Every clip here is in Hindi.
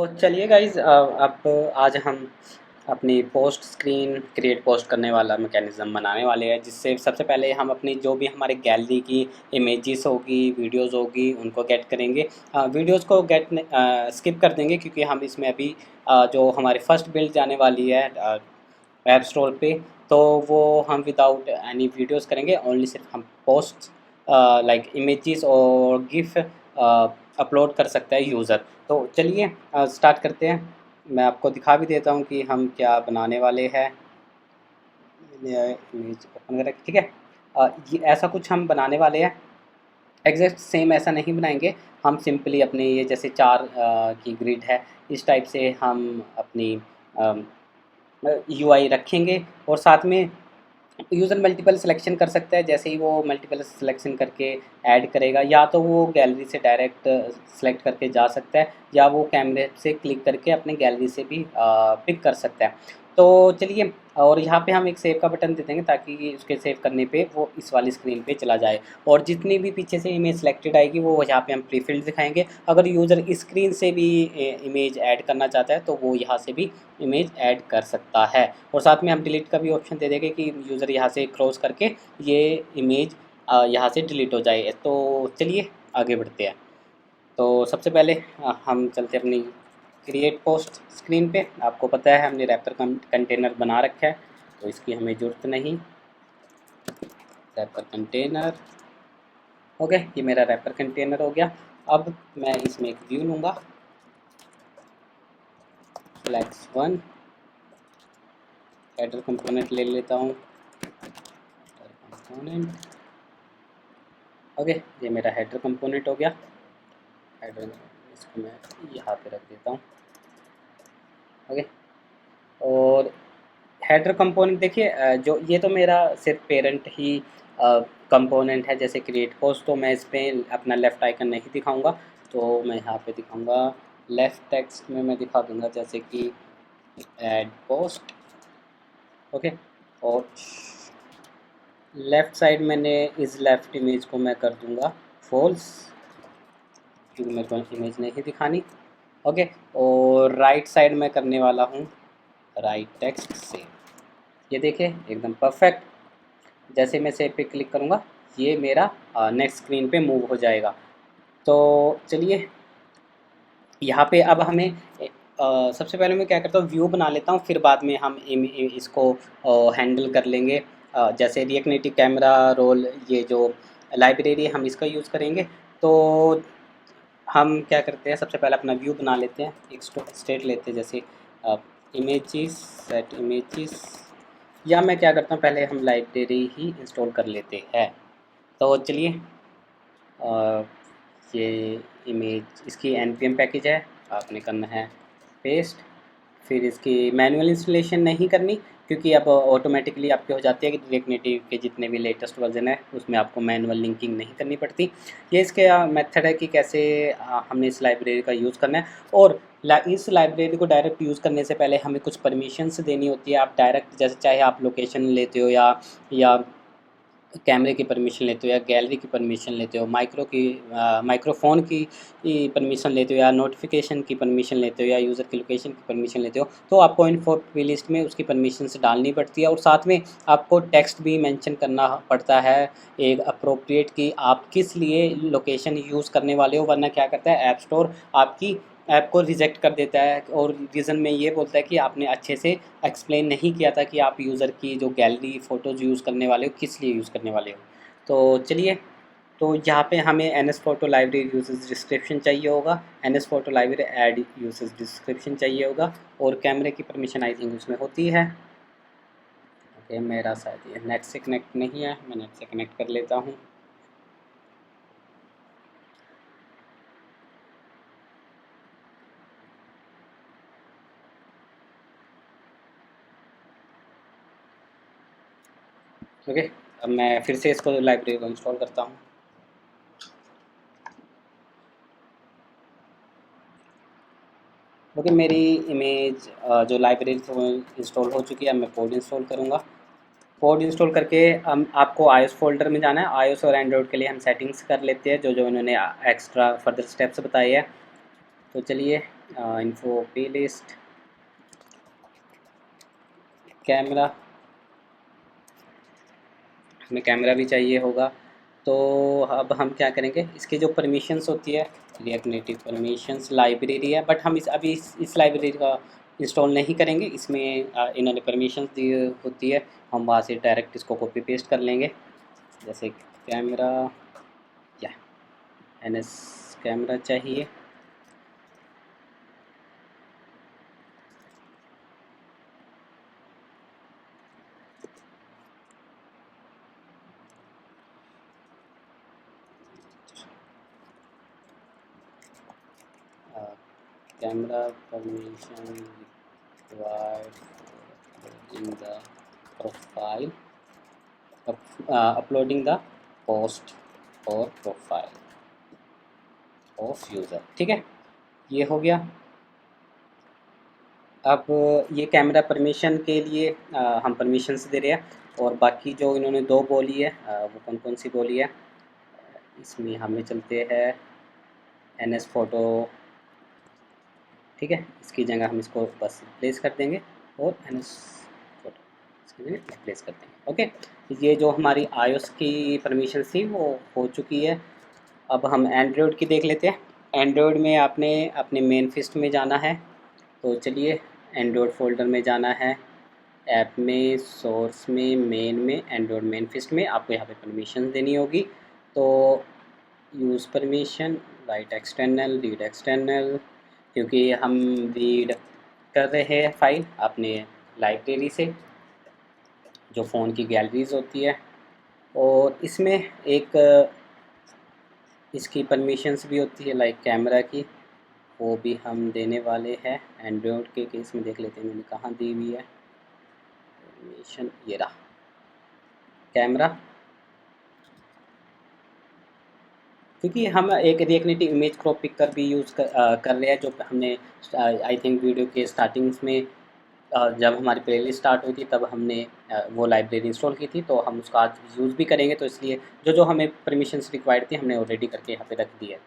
चलिए गाइज, अब आज हम अपनी पोस्ट स्क्रीन क्रिएट पोस्ट करने वाला मैकेनिज़्म बनाने वाले हैं, जिससे सबसे पहले हम अपनी जो भी हमारे गैलरी की इमेजेस होगी, वीडियोस होगी, उनको गेट करेंगे। वीडियोस को स्किप कर देंगे क्योंकि हम इसमें अभी जो हमारी फर्स्ट बिल्ड जाने वाली है ऐप स्टोर पे, तो वो हम विदाउट एनी वीडियोस करेंगे। ओनली सिर्फ हम पोस्ट लाइक इमेजेस और गिफ अपलोड कर सकता है यूज़र। तो चलिए स्टार्ट करते हैं। मैं आपको दिखा भी देता हूँ कि हम क्या बनाने वाले हैं। इमेज ओपन करें, ठीक है। ये ऐसा कुछ हम बनाने वाले हैं। एग्जैक्ट सेम ऐसा नहीं बनाएंगे, हम सिंपली अपने ये जैसे चार की ग्रिड है, इस टाइप से हम अपनी यूआई रखेंगे। और साथ में यूज़र मल्टीपल सिलेक्शन कर सकता है। जैसे ही वो मल्टीपल सिलेक्शन करके ऐड करेगा, या तो वो गैलरी से डायरेक्ट सेलेक्ट करके जा सकता है, या वो कैमरे से क्लिक करके अपने गैलरी से भी पिक कर सकता है। तो चलिए, और यहाँ पे हम एक सेव का बटन दे देंगे ताकि उसके सेव करने पे वो इस वाली स्क्रीन पे चला जाए। और जितनी भी पीछे से इमेज सेलेक्टेड आएगी वो यहाँ पे हम प्री फिल्ड दिखाएंगे। अगर यूज़र इस स्क्रीन से भी इमेज ऐड करना चाहता है तो वो यहाँ से भी इमेज ऐड कर सकता है। और साथ में हम डिलीट का भी ऑप्शन दे देंगे कि यूज़र यहाँ से क्रॉस करके ये इमेज यहाँ से डिलीट हो जाए। तो चलिए आगे बढ़ते हैं। तो सबसे पहले हम चलते अपनी क्रिएट पोस्ट स्क्रीन पे। आपको पता है हमने रैपर कंटेनर बना रखा है, तो इसकी हमें ज़रूरत नहीं। रैपर कंटेनर, ओके, ये मेरा रैपर कंटेनर हो गया। अब मैं इसमें एक व्यू लूँगा, फ्लैक्स 1 हेडर कंपोनेंट ले लेता हूँ, कंपोनेंट, ओके, ये मेरा हेडर कंपोनेंट हो गया। हेडर इसको मैं यहाँ पे रख देता हूँ, ओके। और हेडर कंपोनेंट देखिए, जो ये तो मेरा सिर्फ पेरेंट ही कंपोनेंट है, जैसे क्रिएट पोस्ट, तो मैं इस पर अपना लेफ़्ट आइकन नहीं दिखाऊंगा। तो मैं यहाँ पे दिखाऊंगा लेफ़्ट टेक्स्ट में, मैं दिखा दूंगा जैसे कि ऐड पोस्ट, ओके। और लेफ़्ट साइड मैंने इस लेफ़्ट इमेज को मैं कर दूंगा फॉल्स, क्योंकि मेरे को इमेज नहीं दिखानी, ओके। और राइट साइड में करने वाला हूँ राइट टेक्स्ट सेव। ये देखिए एकदम परफेक्ट। जैसे मैं सेव पे क्लिक करूँगा ये मेरा नेक्स्ट स्क्रीन पे मूव हो जाएगा। तो चलिए यहाँ पे अब हमें सबसे पहले मैं क्या करता हूँ, व्यू बना लेता हूँ, फिर बाद में हम इसको हैंडल कर लेंगे। जैसे रिएक्ट नेटिव कैमरा रोल, ये जो लाइब्रेरी हम इसका यूज़ करेंगे। तो हम क्या करते हैं, सबसे पहले अपना व्यू बना लेते हैं, एक स्टेट लेते हैं जैसे इमेजेस, सेट इमेजेस, या मैं क्या करता हूँ पहले हम लाइब्रेरी ही इंस्टॉल कर लेते हैं। तो चलिए ये इमेज इसकी npm पैकेज है, आपने करना है पेस्ट। फिर इसकी मैनुअल इंस्टॉलेशन नहीं करनी, क्योंकि अब ऑटोमेटिकली आपके हो जाती है कि रिएक्ट नेटिव के जितने भी लेटेस्ट वर्जन है उसमें आपको मैनुअल लिंकिंग नहीं करनी पड़ती। ये इसके मेथड है कि कैसे हमने इस लाइब्रेरी का यूज़ करना है। और इस लाइब्रेरी को डायरेक्ट यूज़ करने से पहले हमें कुछ परमिशंस देनी होती है। आप डायरेक्ट जैसे चाहे आप लोकेशन लेते हो, या कैमरे की परमिशन लेते हो, या गैलरी की परमिशन लेते हो, माइक्रोफोन की परमिशन लेते हो, या नोटिफिकेशन की परमिशन लेते हो, या यूज़र की लोकेशन की परमिशन लेते हो, तो आपको इन्फो प्लेलिस्ट में उसकी परमिशंस डालनी पड़ती है। और साथ में आपको टेक्स्ट भी मेंशन करना पड़ता है एक अप्रोप्रिएट, कि आप किस लिए लोकेशन यूज़ करने वाले हो। वरना क्या करता है ऐप स्टोर आपकी ऐप को रिजेक्ट कर देता है, और रीज़न में ये बोलता है कि आपने अच्छे से एक्सप्लेन नहीं किया था कि आप यूज़र की जो गैलरी फ़ोटोज़ यूज़ करने वाले हो किस लिए यूज़ करने वाले हो। तो चलिए, तो यहाँ पे हमें NS photo library usage description चाहिए होगा, NS photo library add usage description चाहिए होगा, और कैमरे की परमिशन आई थिंक उसमें होती है। ओके, मेरा शायद ये नेट से कनेक्ट नहीं है, मैं नेट से कनेक्ट कर लेता हूँ। ओके, अब मैं फिर से इसको लाइब्रेरी को इंस्टॉल करता हूँ। ओके, मेरी इमेज जो लाइब्रेरी से वो इंस्टॉल हो चुकी है। अब मैं कोड इंस्टॉल करूँगा। कोड इंस्टॉल करके हम आपको iOS फोल्डर में जाना है। iOS और एंड्रॉयड के लिए हम सेटिंग्स कर लेते हैं, जो जो इन्होंने एक्स्ट्रा फर्दर स्टेप्स बताए हैं। तो चलिए इन्फो प्ले लिस्ट कैमरा, हमें कैमरा भी चाहिए होगा। तो अब हम क्या करेंगे, इसकी जो परमिशंस होती है, रिएक्ट नेटिव परमिशंस लाइब्रेरी है, बट हम अभी इस लाइब्रेरी का इंस्टॉल नहीं करेंगे। इसमें इन्होंने परमिशंस दी होती है, हम वहाँ से डायरेक्ट इसको कॉपी पेस्ट कर लेंगे। जैसे कैमरा या एनएस कैमरा चाहिए, camera permission required in the profile, uploading the post और प्रोफाइल ऑफ यूज़र। ठीक है, ये हो गया। अब ये कैमरा परमिशन के लिए हम परमिशंस दे रहे हैं, और बाकी जो इन्होंने दो बोली है वो कौन कौन सी बोली है, इसमें हमें चलते हैं एनएस फ़ोटो। ठीक है, इसकी जगह हम इसको बस रिप्लेस कर देंगे और एनएस फ़ोटो इसकी जगह रिप्लेस कर देंगे। ओके, ये जो हमारी आईओएस की परमिशन थी वो हो चुकी है। अब हम एंड्रॉयड की देख लेते हैं। एंड्रॉयड में आपने अपने मेन फिस्ट में जाना है, तो चलिए एंड्रॉयड फोल्डर में जाना है, ऐप में, सोर्स में, मेन में, एंड्रॉयड मेन फिस्ट में आपको यहाँ पे परमिशन देनी होगी। तो use permission, right external, read external, क्योंकि हम रीड कर रहे हैं फाइल अपने लाइब्रेरी से, जो फ़ोन की गैलरीज होती है। और इसमें एक इसकी परमिशंस भी होती है लाइक कैमरा की, वो भी हम देने वाले हैं। एंड्रॉयड के केस में देख लेते हैं मैंने कहाँ दी हुई है परमिशन, ये रहा कैमरा। क्योंकि हम एक रिएक्टिव इमेज क्रॉप पिकर भी यूज़ कर रहे हैं, जो हमने आई थिंक वीडियो के स्टार्टिंग्स में जब हमारी प्लेलिस्ट स्टार्ट हुई थी तब हमने वो लाइब्रेरी इंस्टॉल की थी, तो हम उसका आज यूज़ भी करेंगे। तो इसलिए जो जो हमें परमिशंस रिक्वायर्ड थी हमने ऑलरेडी करके यहाँ पे रख दी है।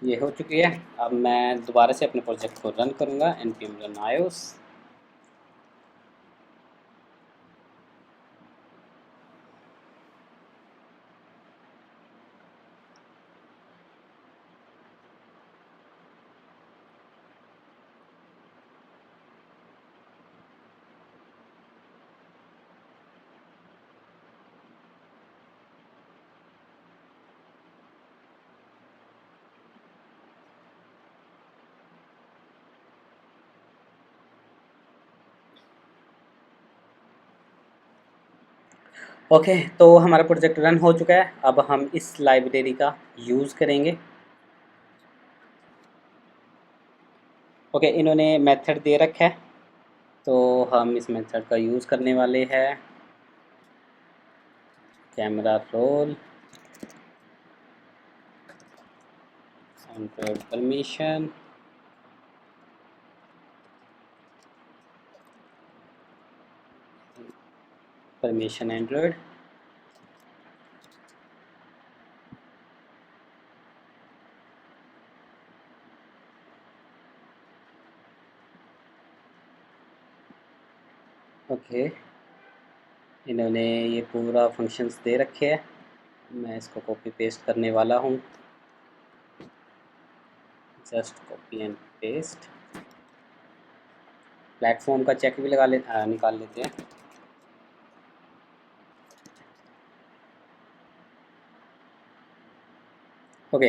ये हो चुकी है। अब मैं दोबारा से अपने प्रोजेक्ट को रन करूँगा, npm run ios। ओके, तो हमारा प्रोजेक्ट रन हो चुका है। अब हम इस लाइब्रेरी का यूज़ करेंगे। ओके, इन्होंने मेथड दे रखा है, तो हम इस मेथड का यूज़ करने वाले हैं। Camera roll, Android permission, permission Android, okay. इन्होंने ये पूरा फंक्शंस दे रखे हैं, मैं इसको कॉपी पेस्ट करने वाला हूँ। Just copy and paste. Platform का चेक भी निकाल लेते हैं। ओके,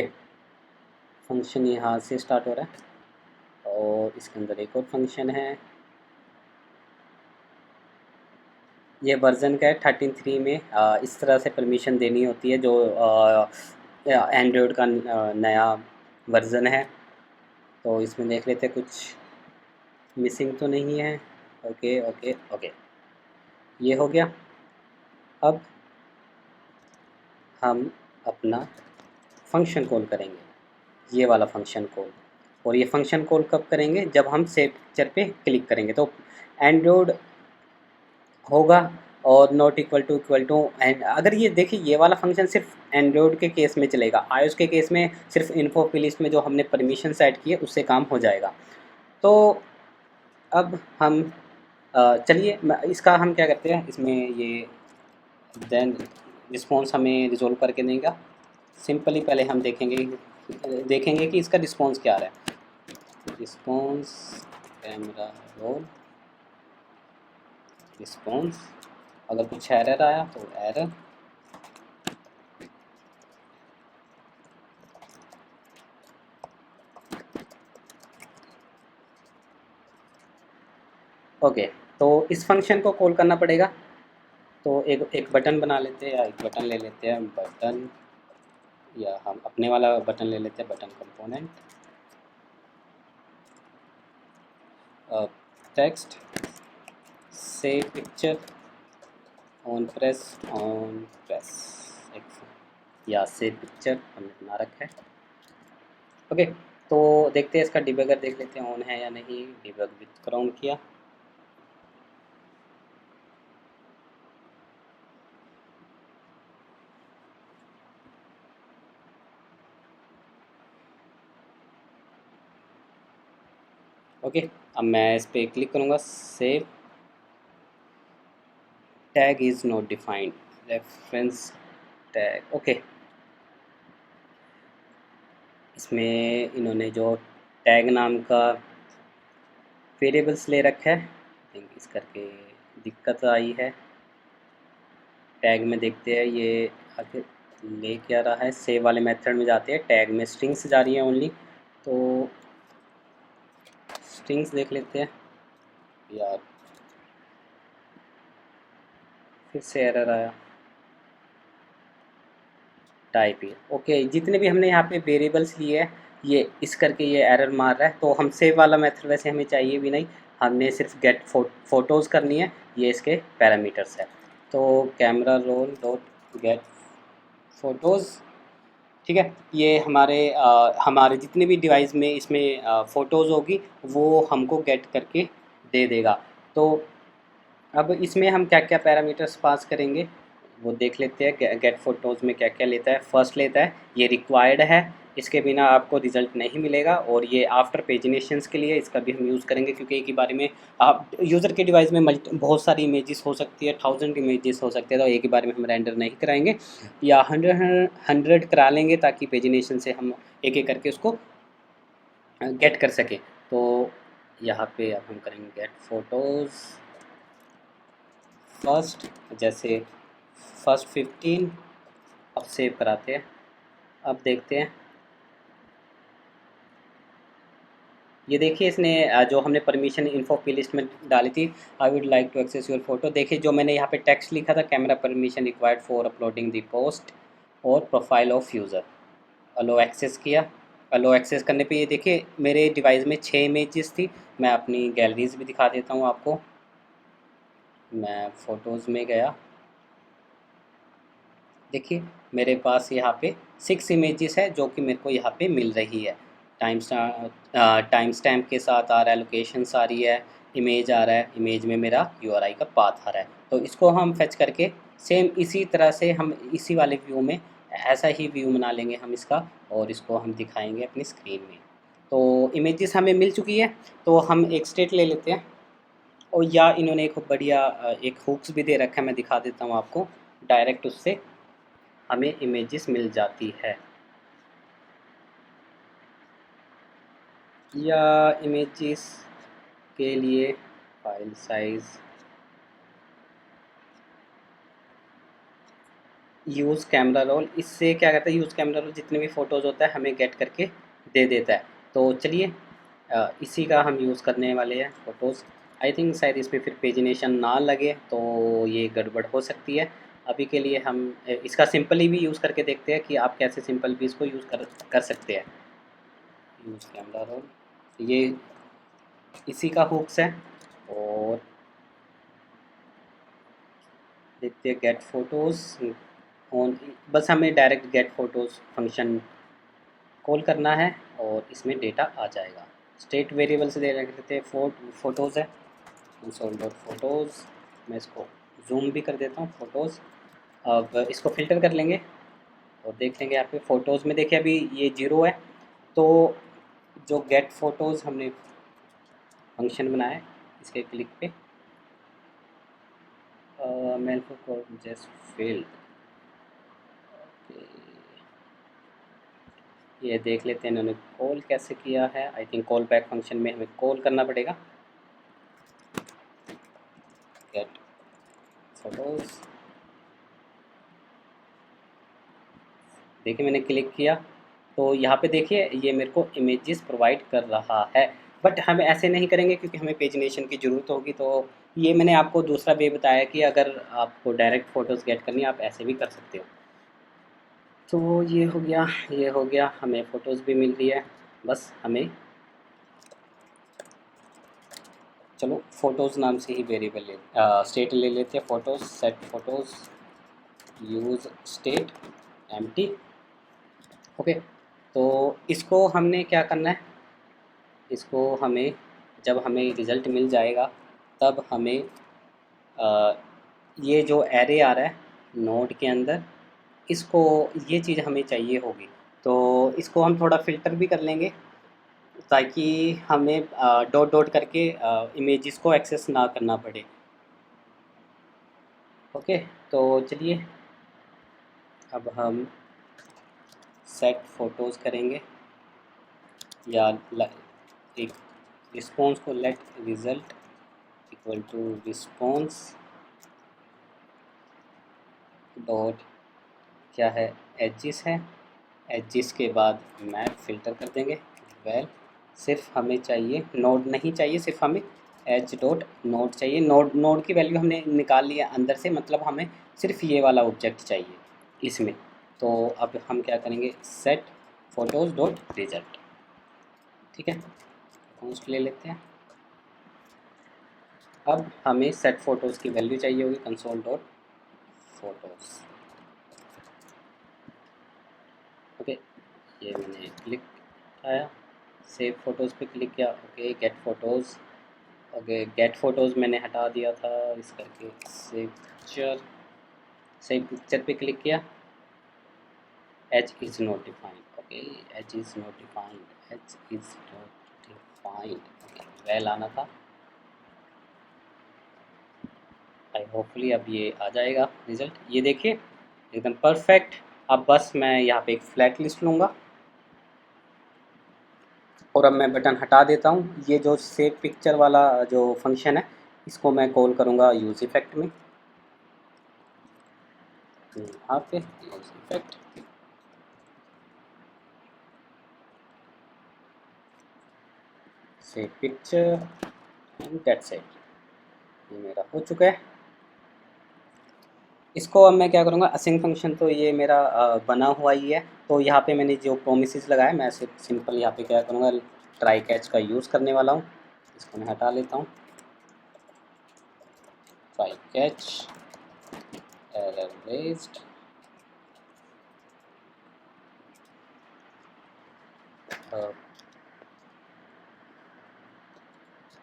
फंक्शन यहाँ से स्टार्ट हो रहा है, और इसके अंदर एक और फंक्शन है। ये वर्ज़न का है 13.3 में। इस तरह से परमिशन देनी होती है, जो एंड्रॉयड का नया वर्ज़न है। तो इसमें देख लेते हैं कुछ मिसिंग तो नहीं है। ओके ओके ओके, ये हो गया। अब हम अपना फंक्शन कॉल करेंगे, ये वाला फंक्शन कॉल। और ये फंक्शन कॉल कब करेंगे, जब हम सेव पिक्चर पे क्लिक करेंगे। तो एंड्रॉयड होगा और नॉट इक्वल टू एंड अगर ये देखिए ये वाला फंक्शन सिर्फ एंड्रॉयड के केस में चलेगा, iOS के केस में सिर्फ इन्फो प्लेलिस्ट में जो हमने परमिशन सेट की है उससे काम हो जाएगा। तो अब हम चलिए इसका हम क्या करते हैं, इसमें ये देन रिस्पॉन्स हमें रिजोल्व करके देगा। सिंपली पहले हम देखेंगे कि इसका रिस्पॉन्स क्या आ रहा है। रिस्पॉन्स कैमरा रोल रिस्पॉन्स, अगर कुछ एरर आया तो एरर। ओके, तो इस फंक्शन को कॉल करना पड़ेगा। तो एक एक बटन बना लेते हैं, या एक बटन ले लेते हैं, बटन, या हम अपने वाला बटन ले लेते हैं, button component, text save picture on press या सेव पिक्चर हमने बना रखा है। ओके, तो देखते हैं इसका डिबगर, देख लेते हैं ऑन है या नहीं। डिबग विद क्रोम किया। ओके, अब मैं इस पर क्लिक करूँगा, save, tag is not defined, reference tag. Okay, इसमें इन्होंने जो टैग नाम का वेरिएबल्स ले रखा है, थिंक इस करके दिक्कत आई है। टैग में देखते हैं ये आगे ले क्या रहा है। सेव वाले मेथड में जाते हैं, टैग में स्ट्रिंग्स जा रही है ओनली, तो स्ट्रिंग्स देख लेते हैं। यार फिर से एरर आया, टाइप ही। ओके, जितने भी हमने यहाँ पे वेरिएबल्स लिए हैं ये इस करके ये एरर मार रहा है। तो हम सेव वाला मेथड वैसे हमें चाहिए भी नहीं, हमने सिर्फ गेट फोटोज़ करनी है, ये इसके पैरामीटर्स है। तो camera roll dot gate photos, ठीक है, ये हमारे जितने भी डिवाइस में इसमें फ़ोटोज़ होगी वो हमको गेट करके दे देगा। तो अब इसमें हम क्या क्या पैरामीटर्स पास करेंगे वो देख लेते हैं। गेट फोटोज़ में क्या क्या लेता है। फर्स्ट लेता है ये रिक्वायर्ड है, इसके बिना आपको रिज़ल्ट नहीं मिलेगा। और ये आफ्टर पेजिनेशंस के लिए इसका भी हम यूज़ करेंगे, क्योंकि एक ही बारे में आप यूज़र के डिवाइस में बहुत सारी इमेजेस हो सकती है, 1000 इमेजेस हो सकते हैं, तो एक ही बारे में हम रेंडर नहीं कराएंगे, या 100 करा लेंगे ताकि पेजिनेशन से हम एक एक करके उसको गेट कर सके। तो यहाँ पे अब हम करेंगे गेट फोटोज़ फर्स्ट, जैसे फर्स्ट 15। अब सेव कराते हैं। अब देखते हैं, ये देखिए इसने जो हमने परमिशन इन्फो प्ले लिस्ट में डाली थी, I would like to access your photo, देखिए जो मैंने यहाँ पे टेक्स्ट लिखा था, camera permission required for uploading the post और profile of user, allow access किया। अलो एक्सेस करने पे ये देखिए मेरे डिवाइस में 6 इमेजेस थी। मैं अपनी गैलरीज भी दिखा देता हूँ आपको। मैं फ़ोटोज़ में गया, देखिए मेरे पास यहाँ पे 6 इमेजेस है जो कि मेरे को यहाँ पे मिल रही है। टाइम स्टैम्प के साथ आ रहा है, लोकेशंस आ रही है, इमेज आ रहा है, इमेज में मेरा यूआरआई का पाथ आ रहा है। तो इसको हम फेच करके सेम इसी तरह से हम इसी वाले व्यू में ऐसा ही व्यू बना लेंगे हम इसका, और इसको हम दिखाएंगे अपनी स्क्रीन में। तो इमेजेस हमें मिल चुकी है, तो हम एक स्टेट ले लेते हैं। और या इन्होंने एक बढ़िया एक हुक्स भी दे रखा है, मैं दिखा देता हूँ आपको। डायरेक्ट उससे हमें इमेजेस मिल जाती है, या इमेजेस के लिए file size use camera roll, इससे क्या कहता है, यूज़ कैमरा रोल जितने भी फ़ोटोज़ होता है हमें गेट करके दे देता है। तो चलिए इसी का हम यूज़ करने वाले हैं फ़ोटोज़। आई थिंक शायद इसमें फिर पेजिनेशन ना लगे तो ये गड़बड़ हो सकती है। अभी के लिए हम इसका सिंपली भी यूज़ करके देखते हैं कि आप कैसे सिंपल भी इसको यूज़ कर सकते हैं। यूज़ कैमरा रोल, ये इसी का हुक्स है। और देखते हैं गेट फ़ोटोज़ ऑन, बस हमें direct get photos function call करना है और इसमें डेटा आ जाएगा। स्टेट वेरिएबल से दे रख देते हैं फ़ोटोज़ है, कंसोल डॉट फोटोज़। मैं इसको जूम भी कर देता हूँ फ़ोटोज़। अब इसको फ़िल्टर कर लेंगे और देख लेंगे यहाँ पे फ़ोटोज़ में। देखिए अभी ये 0 है, तो जो गेट फ़ोटोज़ हमने फंक्शन बनाया है, इसके क्लिक पे मेल फॉर जस्ट फेल्ड। ये देख लेते हैं इन्होंने कॉल कैसे किया है। I think call back function में हमें कॉल करना पड़ेगा, गेट फोटोज़। देखिए मैंने क्लिक किया तो यहाँ पे देखिए ये मेरे को इमेजेस प्रोवाइड कर रहा है। बट हम ऐसे नहीं करेंगे क्योंकि हमें पेजिनेशन की ज़रूरत होगी। तो ये मैंने आपको दूसरा वे बताया कि अगर आपको डायरेक्ट फ़ोटोज़ गेट करनी है आप ऐसे भी कर सकते हो। तो ये हो गया, ये हो गया, हमें फ़ोटोज़ भी मिल रही है। बस हमें चलो फ़ोटोज़ नाम से ही वेरिएबल स्टेट ले लेते हैं। Photos set photos use state empty. Okay, तो इसको हमने क्या करना है, इसको हमें जब हमें रिज़ल्ट मिल जाएगा तब हमें अ, ये जो एरे आ रहा है नोड के अंदर, इसको ये चीज़ हमें चाहिए होगी। तो इसको हम थोड़ा फ़िल्टर भी कर लेंगे ताकि हमें डॉट डॉट करके इमेजेस को एक्सेस ना करना पड़े। ओके, तो चलिए अब हम सेट फ़ोटोज़ करेंगे या एक रिस्पॉन्स को let result equal to response dot क्या है, एजिस है। एजिस के बाद मैप फ़िल्टर कर देंगे। वेल सिर्फ हमें चाहिए नोड नहीं चाहिए, सिर्फ हमें एज डॉट नोड चाहिए। नोड नोड की वैल्यू हमने निकाल लिया अंदर से, मतलब हमें सिर्फ ये वाला ऑब्जेक्ट चाहिए इसमें। तो अब हम क्या करेंगे, सेट फोटोज़ डॉट रिजल्ट। ठीक है, कॉन्स्ट ले लेते हैं। अब हमें सेट फोटोज़ की वैल्यू चाहिए होगी, कंसोल डॉट फोटोज़। ओके, ये मैंने क्लिक आया, सेव फोटोज़ पे क्लिक किया। Okay, get photos. Okay, get photos मैंने हटा दिया था इस करके। सेव पिक्चर, सेव पिक्चर पे क्लिक किया। H is not defined. Okay, H is not defined, H is not defined. Okay, well आना था। आई होपफुली अब ये आ जाएगा रिज़ल्ट। ये देखिए एकदम परफेक्ट। अब बस मैं यहाँ पे एक फ्लैट लिस्ट लूँगा और अब मैं बटन हटा देता हूँ। ये जो सेव पिक्चर वाला जो फंक्शन है इसको मैं कॉल करूँगा यूज़ इफ़ेक्ट में। यहाँ पे use effect, save picture and that's it. ये मेरा हो चुका है। इसको अब मैं क्या करूँगा, असाइन फंक्शन तो ये मेरा बना हुआ ही है। तो यहाँ पे मैंने जो प्रोमिसेस लगाया, मैं सिंपल यहाँ पे क्या करूँगा, ट्राई कैच का यूज़ करने वाला हूँ। इसको मैं हटा लेता हूँ। Try catch error raised.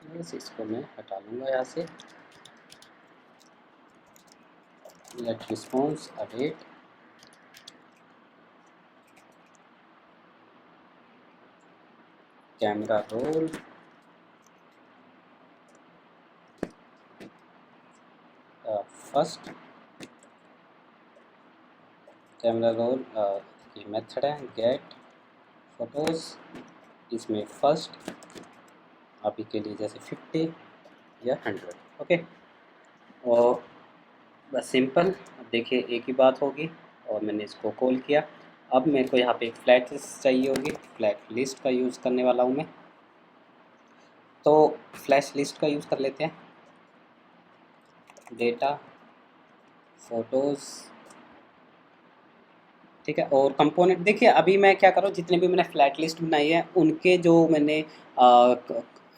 बस इसको मैं हटा लूँगा यहाँ से। Let response update, camera roll, first camera roll. ये मेथड है गेट फोटोज़, इसमें फर्स्ट अभी के लिए जैसे 50 या 100। ओके, और बस सिंपल। अब देखिए एक ही बात होगी और मैंने इसको कॉल किया। अब मेरे को यहाँ पे एक फ्लैट लिस्ट चाहिए होगी, फ्लैट लिस्ट का यूज़ करने वाला हूँ मैं। तो फ्लैश लिस्ट का यूज़ कर लेते हैं। डेटा फोटोज़, ठीक है। और कंपोनेंट देखिए अभी मैं क्या कर रहा हूँ, जितने भी मैंने फ्लैट लिस्ट बनाई है उनके जो मैंने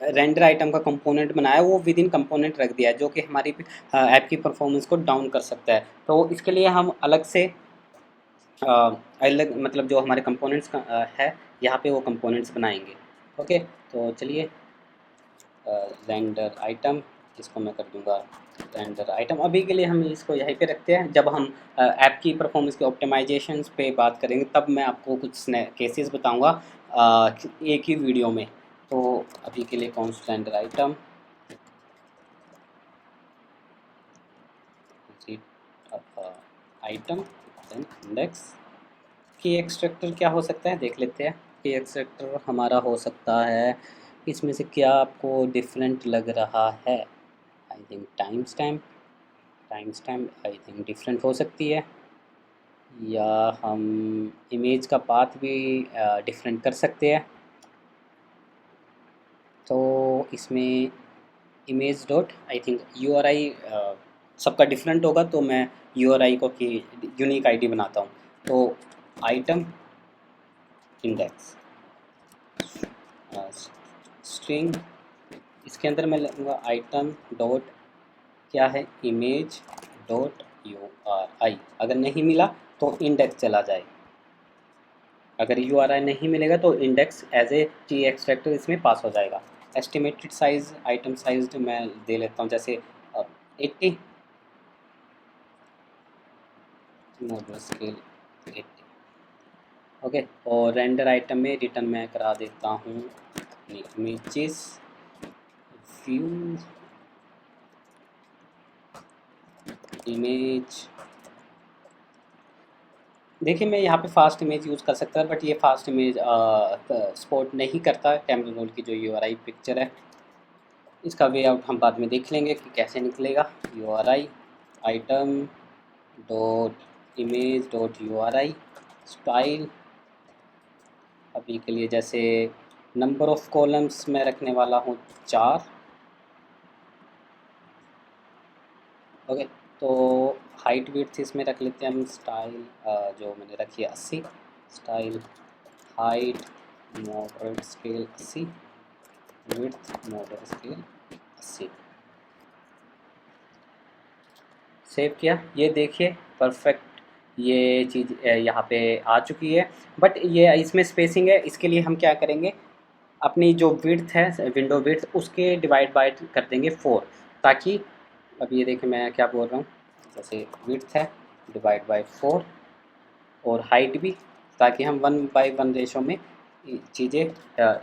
रेंडर आइटम का कंपोनेंट बनाया वो विद इन कंपोनेंट रख दिया है, जो कि हमारी ऐप की परफॉर्मेंस को डाउन कर सकता है। तो इसके लिए हम अलग से अलग मतलब जो हमारे कंपोनेंट्स है यहाँ पे वो कंपोनेंट्स बनाएंगे। ओके, तो चलिए रेंडर आइटम इसको मैं कर दूंगा रेंडर आइटम। अभी के लिए हम इसको यहीं पे रखते हैं, जब हम ऐप की परफॉर्मेंस के ऑप्टिमाइजेशंस पे बात करेंगे तब मैं आपको कुछ केसेस बताऊंगा एक ही वीडियो में। तो अभी के लिए const render item item then index. Key extractor क्या हो सकता है देख लेते हैं। की एक्सट्रैक्टर हमारा हो सकता है, इसमें से क्या आपको डिफरेंट लग रहा है? I think time stamp I think different हो सकती है, या हम इमेज का पाथ भी डिफरेंट कर सकते हैं। तो इसमें image dot I think you are आई सबका डिफरेंट होगा, तो मैं यू आर आई को की यूनिक आईडी बनाता हूँ। तो आइटम इंडेक्स स्ट्रिंग, इसके अंदर मैं लूँगा आइटम डॉट क्या है इमेज डॉट यू आर आई। अगर नहीं मिला तो इंडेक्स चला जाए, अगर यू आर आई नहीं मिलेगा तो index as a T extractor इसमें पास हो जाएगा। एस्टिमेटेड साइज आइटम साइज मैं दे लेता हूँ, जैसे 80 मॉडल स्केल 80। ओके, और रेंडर आइटम में रिटर्न मैं करा देता हूँ इमेजेस व्यू इमेज। देखिए मैं यहाँ पे फास्ट इमेज यूज़ कर सकता है, बट ये फास्ट इमेज सपोर्ट नहीं करता कैमरा रोल की जो यू आर आई पिक्चर है। इसका वे आउट हम बाद में देख लेंगे कि कैसे निकलेगा। You are I item dot image dot U are I style, अभी के लिए जैसे नंबर ऑफ कॉलम्स मैं रखने वाला हूँ 4। ओके, तो हाइट विड्थ इसमें रख लेते हैं हम स्टाइल जो मैंने रखी है 80। Style height moderate scale 80, width moderate scale 80। Save किया, ये देखिए परफेक्ट ये चीज़ यहाँ पे आ चुकी है। बट ये इसमें स्पेसिंग है, इसके लिए हम क्या करेंगे, अपनी जो विड्थ है विंडो विड्थ उसके डिवाइड बाय कर देंगे 4, ताकि अब ये देखिए मैं क्या बोल रहा हूँ, जैसे विड्थ है डिवाइड बाय 4 और हाइट भी, ताकि हम 1:1 रेशो में चीज़ें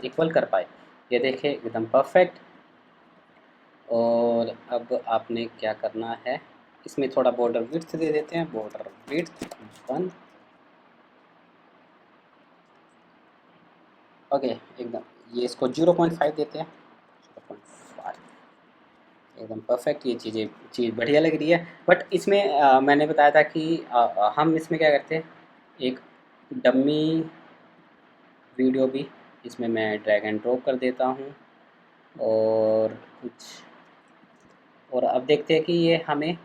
इक्वल कर पाए। ये देखिए एकदम परफेक्ट। और अब आपने क्या करना है, इसमें थोड़ा बॉर्डर विड्थ दे देते हैं, बॉर्डर विड्थ 1। ओके एकदम, ये इसको 0.5 देते हैं, 0.5 एकदम परफेक्ट। ये चीज़ बढ़िया लग रही है। बट इसमें मैंने बताया था कि हम इसमें क्या करते हैं, एक डमी वीडियो भी इसमें मैं ड्रैग एंड ड्रॉप कर देता हूँ। और कुछ और अब देखते हैं कि ये हमें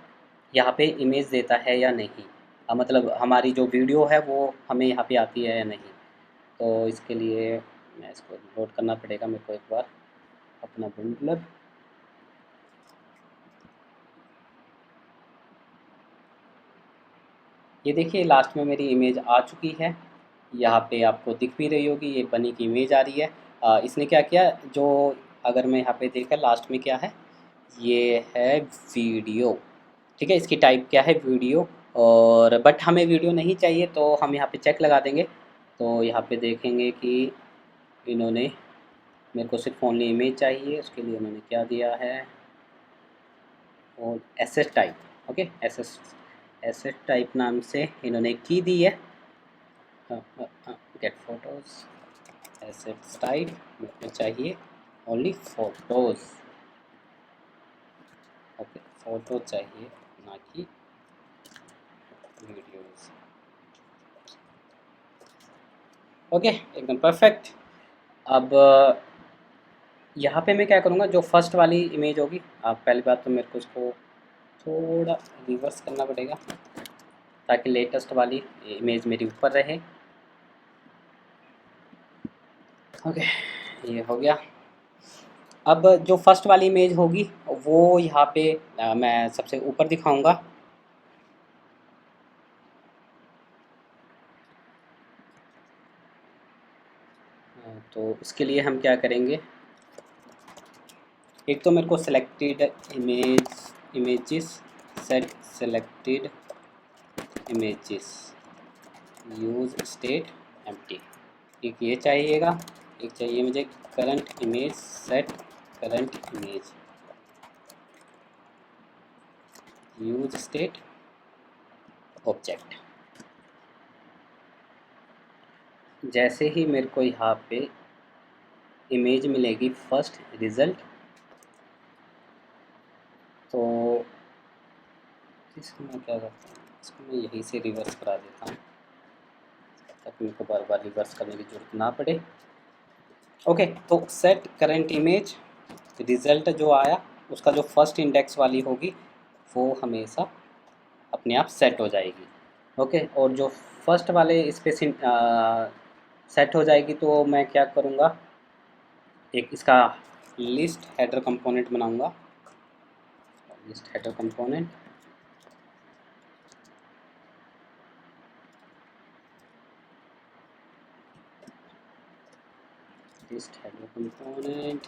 यहाँ पे इमेज देता है या नहीं, मतलब हमारी जो वीडियो है वो हमें यहाँ पे आती है या नहीं। तो इसके लिए मैं इसको लोड करना पड़ेगा मेरे को एक बार अपना बंडलर। ये देखिए लास्ट में मेरी इमेज आ चुकी है, यहाँ पे आपको दिख भी रही होगी, ये बनी की इमेज आ रही है। इसने क्या किया, जो अगर मैं यहाँ पे देखा लास्ट में क्या है, ये है वीडियो। ठीक है, इसकी टाइप क्या है वीडियो। और बट हमें वीडियो नहीं चाहिए तो हम यहाँ पे चेक लगा देंगे। तो यहाँ पे देखेंगे कि इन्होंने मेरे को सिर्फ ओनली इमेज चाहिए, उसके लिए उन्होंने क्या दिया है, और asset type. Okay, asset type नाम से इन्होंने की दी है गेट फोटोज। एसेट टाइप मेरे को चाहिए ओनली फोटोज। ओके, फोटो चाहिए ना कि वीडियोस। ओके एकदम परफेक्ट। अब यहाँ पे मैं क्या करूँगा, जो फर्स्ट वाली इमेज होगी, पहली बात तो मेरे को इसको थोड़ा रिवर्स करना पड़ेगा ताकि लेटेस्ट वाली इमेज मेरी ऊपर रहे। ओके, ये हो गया। अब जो फर्स्ट वाली इमेज होगी वो यहाँ पे मैं सबसे ऊपर दिखाऊंगा। तो इसके लिए हम क्या करेंगे, एक तो मेरे को selected images, set selected images, use state empty, एक ये चाहिएगा। एक चाहिए मुझे current image, set current image, use state object. जैसे ही मेरे को यहाँ पे इमेज मिलेगी फर्स्ट रिजल्ट, तो इसको मैं क्या करता हूँ, इसको मैं यहीं से रिवर्स करा देता हूँ ताकि मेरे को बार बार रिवर्स करने की जरूरत ना पड़े। ओके, तो सेट करंट इमेज, रिज़ल्ट जो आया उसका जो फर्स्ट इंडेक्स वाली होगी वो हमेशा अपने आप सेट हो जाएगी। ओके, और जो फर्स्ट वाले इस पे सेट हो जाएगी तो मैं क्या करूँगा, एक इसका लिस्ट हेडर कंपोनेंट बनाऊँगा। List header component, list header component,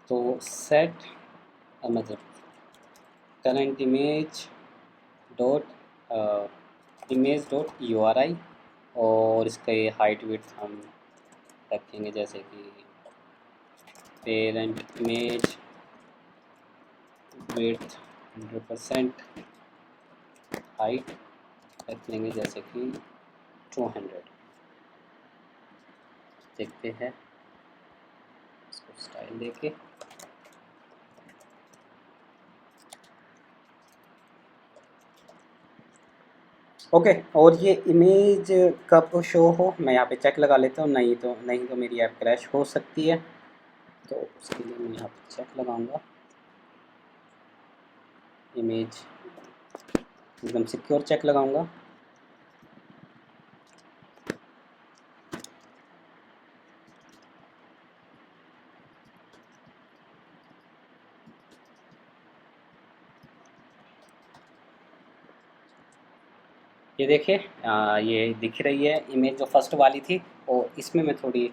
तो सेट मतलब current image dot image dot URI, और इसके हाइट विड्थ हम रखेंगे जैसे कि पेरेंट इमेज विड्थ 100%, हाइट रख लेंगे जैसे कि 200। देखते हैं इसको स्टाइल देके। ओके, और ये इमेज कब शो हो मैं यहाँ पे चेक लगा लेता हूँ, नहीं तो मेरी ऐप क्रैश हो सकती है, तो उसके लिए मैं यहाँ पे चेक लगाऊंगा। इमेज एकदम सिक्योर चेक लगाऊंगा। ये देखिए, ये दिख रही है इमेज जो फर्स्ट वाली थी, और इसमें मैं थोड़ी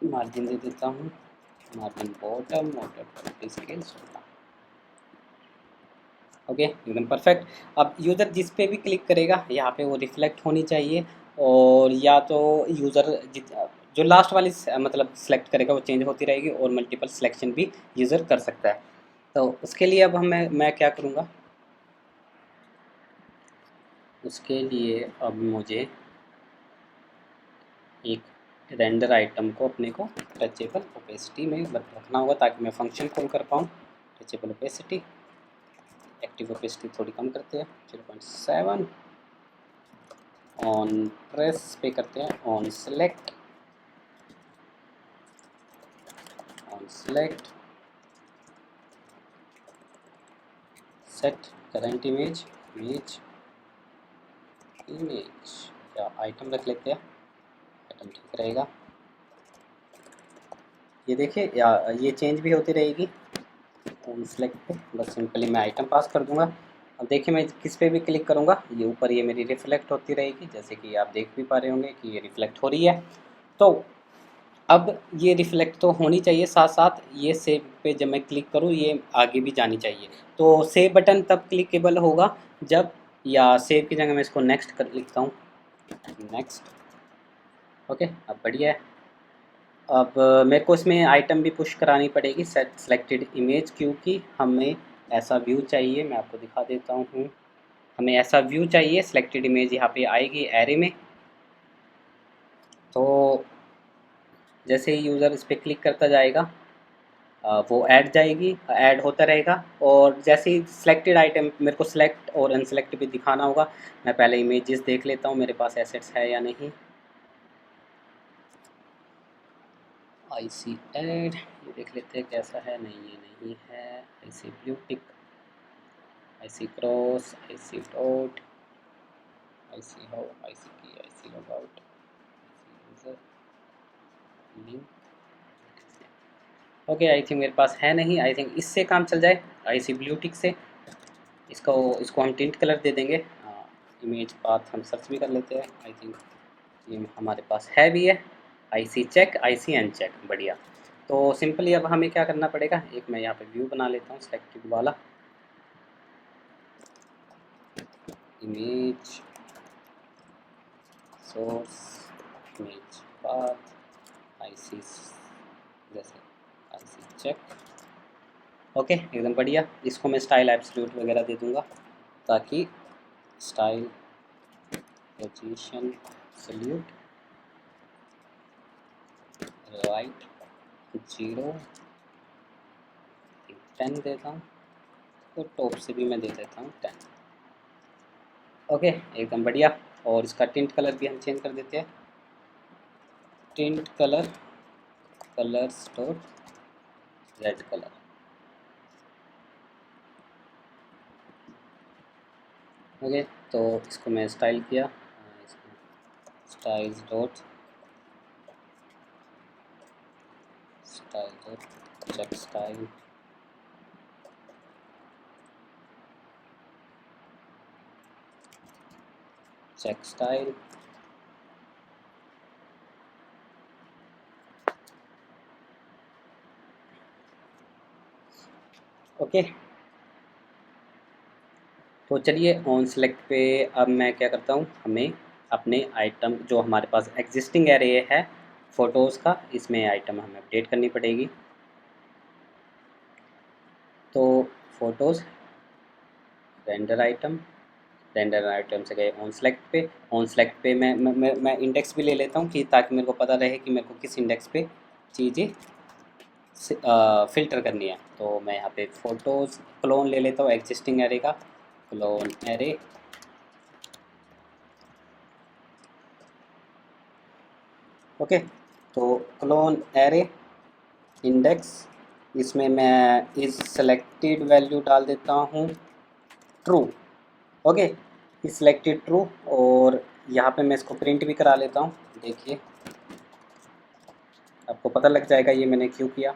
मार्जिन दे देता हूँ, margin bottom motor scale 16। Okay, एकदम परफेक्ट। अब यूज़र जिस पे भी क्लिक करेगा यहाँ पे वो रिफ्लेक्ट होनी चाहिए, और या तो यूज़र जो लास्ट वाली मतलब सेलेक्ट करेगा वो चेंज होती रहेगी, और मल्टीपल सिलेक्शन भी यूज़र कर सकता है। तो उसके लिए अब मैं क्या करूँगा, उसके लिए अब मुझे एक रेंडर आइटम को अपने को टचेबल ओपेसिटी में रखना होगा ताकि मैं फंक्शन कॉल कर पाऊँ। टचेबल ओपेसिटी, एक्टिव ओपेसिटी थोड़ी कम करते हैं 0.7, ऑन प्रेस पे करते हैं on select, on select set current image, image image या आइटम रख लेते हैं, आइटम ठीक रहेगा। ये देखिए ये चेंज भी होती रहेगी ऑन सेलेक्ट पे, बस सिंपली मैं आइटम पास कर दूंगा। अब देखिए मैं किस पे भी क्लिक करूंगा ये ऊपर ये मेरी रिफ्लेक्ट होती रहेगी, जैसे कि आप देख भी पा रहे होंगे कि ये रिफ्लेक्ट हो रही है। तो अब ये रिफ्लेक्ट तो होनी चाहिए, साथ साथ ये सेव पे जब मैं क्लिक करूँ ये आगे भी जानी चाहिए। तो सेव बटन तब क्लिकेबल होगा जब, या सेव की जगह मैं इसको नेक्स्ट कर लिखता हूँ, नेक्स्ट। ओके, अब बढ़िया है। अब मेरे को इसमें आइटम भी पुश करानी पड़ेगी सेट सेलेक्टेड इमेज, क्योंकि हमें ऐसा व्यू चाहिए, मैं आपको दिखा देता हूँ। हमें ऐसा व्यू चाहिए, सिलेक्टेड इमेज यहाँ पे आएगी एरे में। तो जैसे ही यूज़र इस पर क्लिक करता जाएगा वो ऐड जाएगी, ऐड होता रहेगा, और जैसे ही सिलेक्टेड आइटम मेरे को सिलेक्ट और अनसेलेक्ट भी दिखाना होगा। मैं पहले इमेजेस देख लेता हूँ मेरे पास एसेट्स है या नहीं। IC ऐड, ये देख लेते हैं कैसा है, नहीं ये नहीं है। IC blue tick, IC cross, IC dot, IC how, IC की, IC log out, IC user, link. Okay, I think मेरे पास है नहीं, आई थिंक इससे काम चल जाए, IC ब्लू टिक से। इसको इसको हम टिंट कलर दे देंगे। इमेज पाथ हम सर्च भी कर लेते हैं, आई थिंक ये हमारे पास है भी है। IC चेक, IC अनचेक, बढ़िया। तो सिंपली अब हमें क्या करना पड़ेगा, एक मैं यहाँ पे व्यू बना लेता हूँ सेलेक्टेड वाला, image source, image path, IC जैसे IC चेक। ओके, एकदम बढ़िया। इसको मैं स्टाइल एब्सोल्यूट वगैरह दे दूँगा ताकि स्टाइल पोजीशन सल्यूट राइट 0 10 देता हूँ, तो टॉप से भी मैं दे देता हूँ 10। ओके, एकदम बढ़िया। और इसका टिंट कलर भी हम चेंज कर देते हैं, tint colour colours dot red colour. Okay, तो इसको मैं स्टाइल किया, styles dot check style, check style. Okay, तो चलिए ऑन सेलेक्ट पे अब मैं क्या करता हूँ, हमें अपने आइटम जो हमारे पास एग्जिस्टिंग एरे है फ़ोटोज़ का, इसमें आइटम हमें अपडेट करनी पड़ेगी। तो photos render item, render item से गए ऑन सेलेक्ट पे। ऑन सेलेक्ट पे मैं इंडेक्स भी ले लेता हूँ कि ताकि मेरे को पता रहे कि मेरे को किस इंडेक्स पे चीज़ें फ़िल्टर करनी है। तो मैं यहाँ पे फ़ोटोज़ क्लोन ले लेता हूँ एग्जिस्टिंग एरे का, क्लोन एरे। ओके, तो क्लोन एरे इंडेक्स, इसमें मैं इस सेलेक्टेड वैल्यू डाल देता हूँ ट्रू। ओके, इस सेलेक्टेड ट्रू, और यहाँ पे मैं इसको प्रिंट भी करा लेता हूँ। देखिए आपको पता लग जाएगा ये मैंने क्यों किया।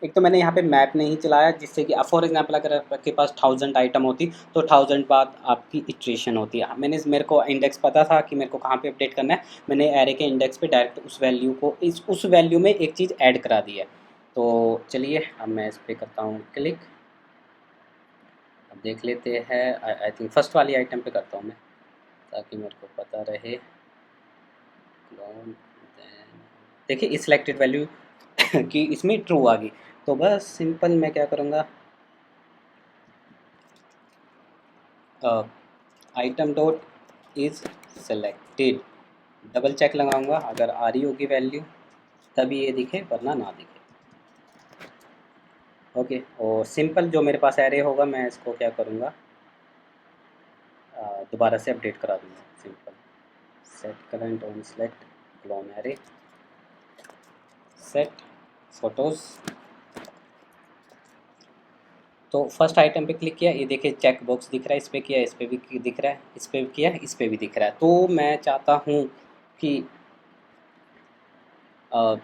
एक तो मैंने यहाँ पे मैप नहीं चलाया, जिससे कि फॉर एग्जांपल अगर आपके पास 1000 आइटम होती तो 1000 बाद आपकी इटरेशन होती है। मेरे को इंडेक्स पता था कि मेरे को कहाँ पे अपडेट करना है, मैंने एरे के इंडेक्स पे डायरेक्ट उस वैल्यू को उस वैल्यू में एक चीज़ ऐड करा दी है। तो चलिए अब मैं इस पर करता हूँ क्लिक। अब देख लेते हैं, आई थिंक फर्स्ट वाली आइटम पे करता हूँ मैं ताकि मेरे को पता रहे। देखिए इस सिलेक्टेड वैल्यू कि इसमें ट्रू आ गई। तो बस सिंपल मैं क्या करूँगा, item dot is selected, double check लगाऊंगा, अगर आ रही होगी वैल्यू तभी ये दिखे वरना ना दिखे। ओके, और सिंपल जो मेरे पास एरे होगा मैं इसको क्या करूँगा, दोबारा से अपडेट करा दूँगा। Simple set current on select clone array, set photos. तो फर्स्ट आइटम पे क्लिक किया, ये देखिए चेक बॉक्स दिख रहा है, इस पर किया, इस पर भी दिख रहा है, इस पर भी किया, इस पर भी दिख रहा है। तो मैं चाहता हूँ कि अ,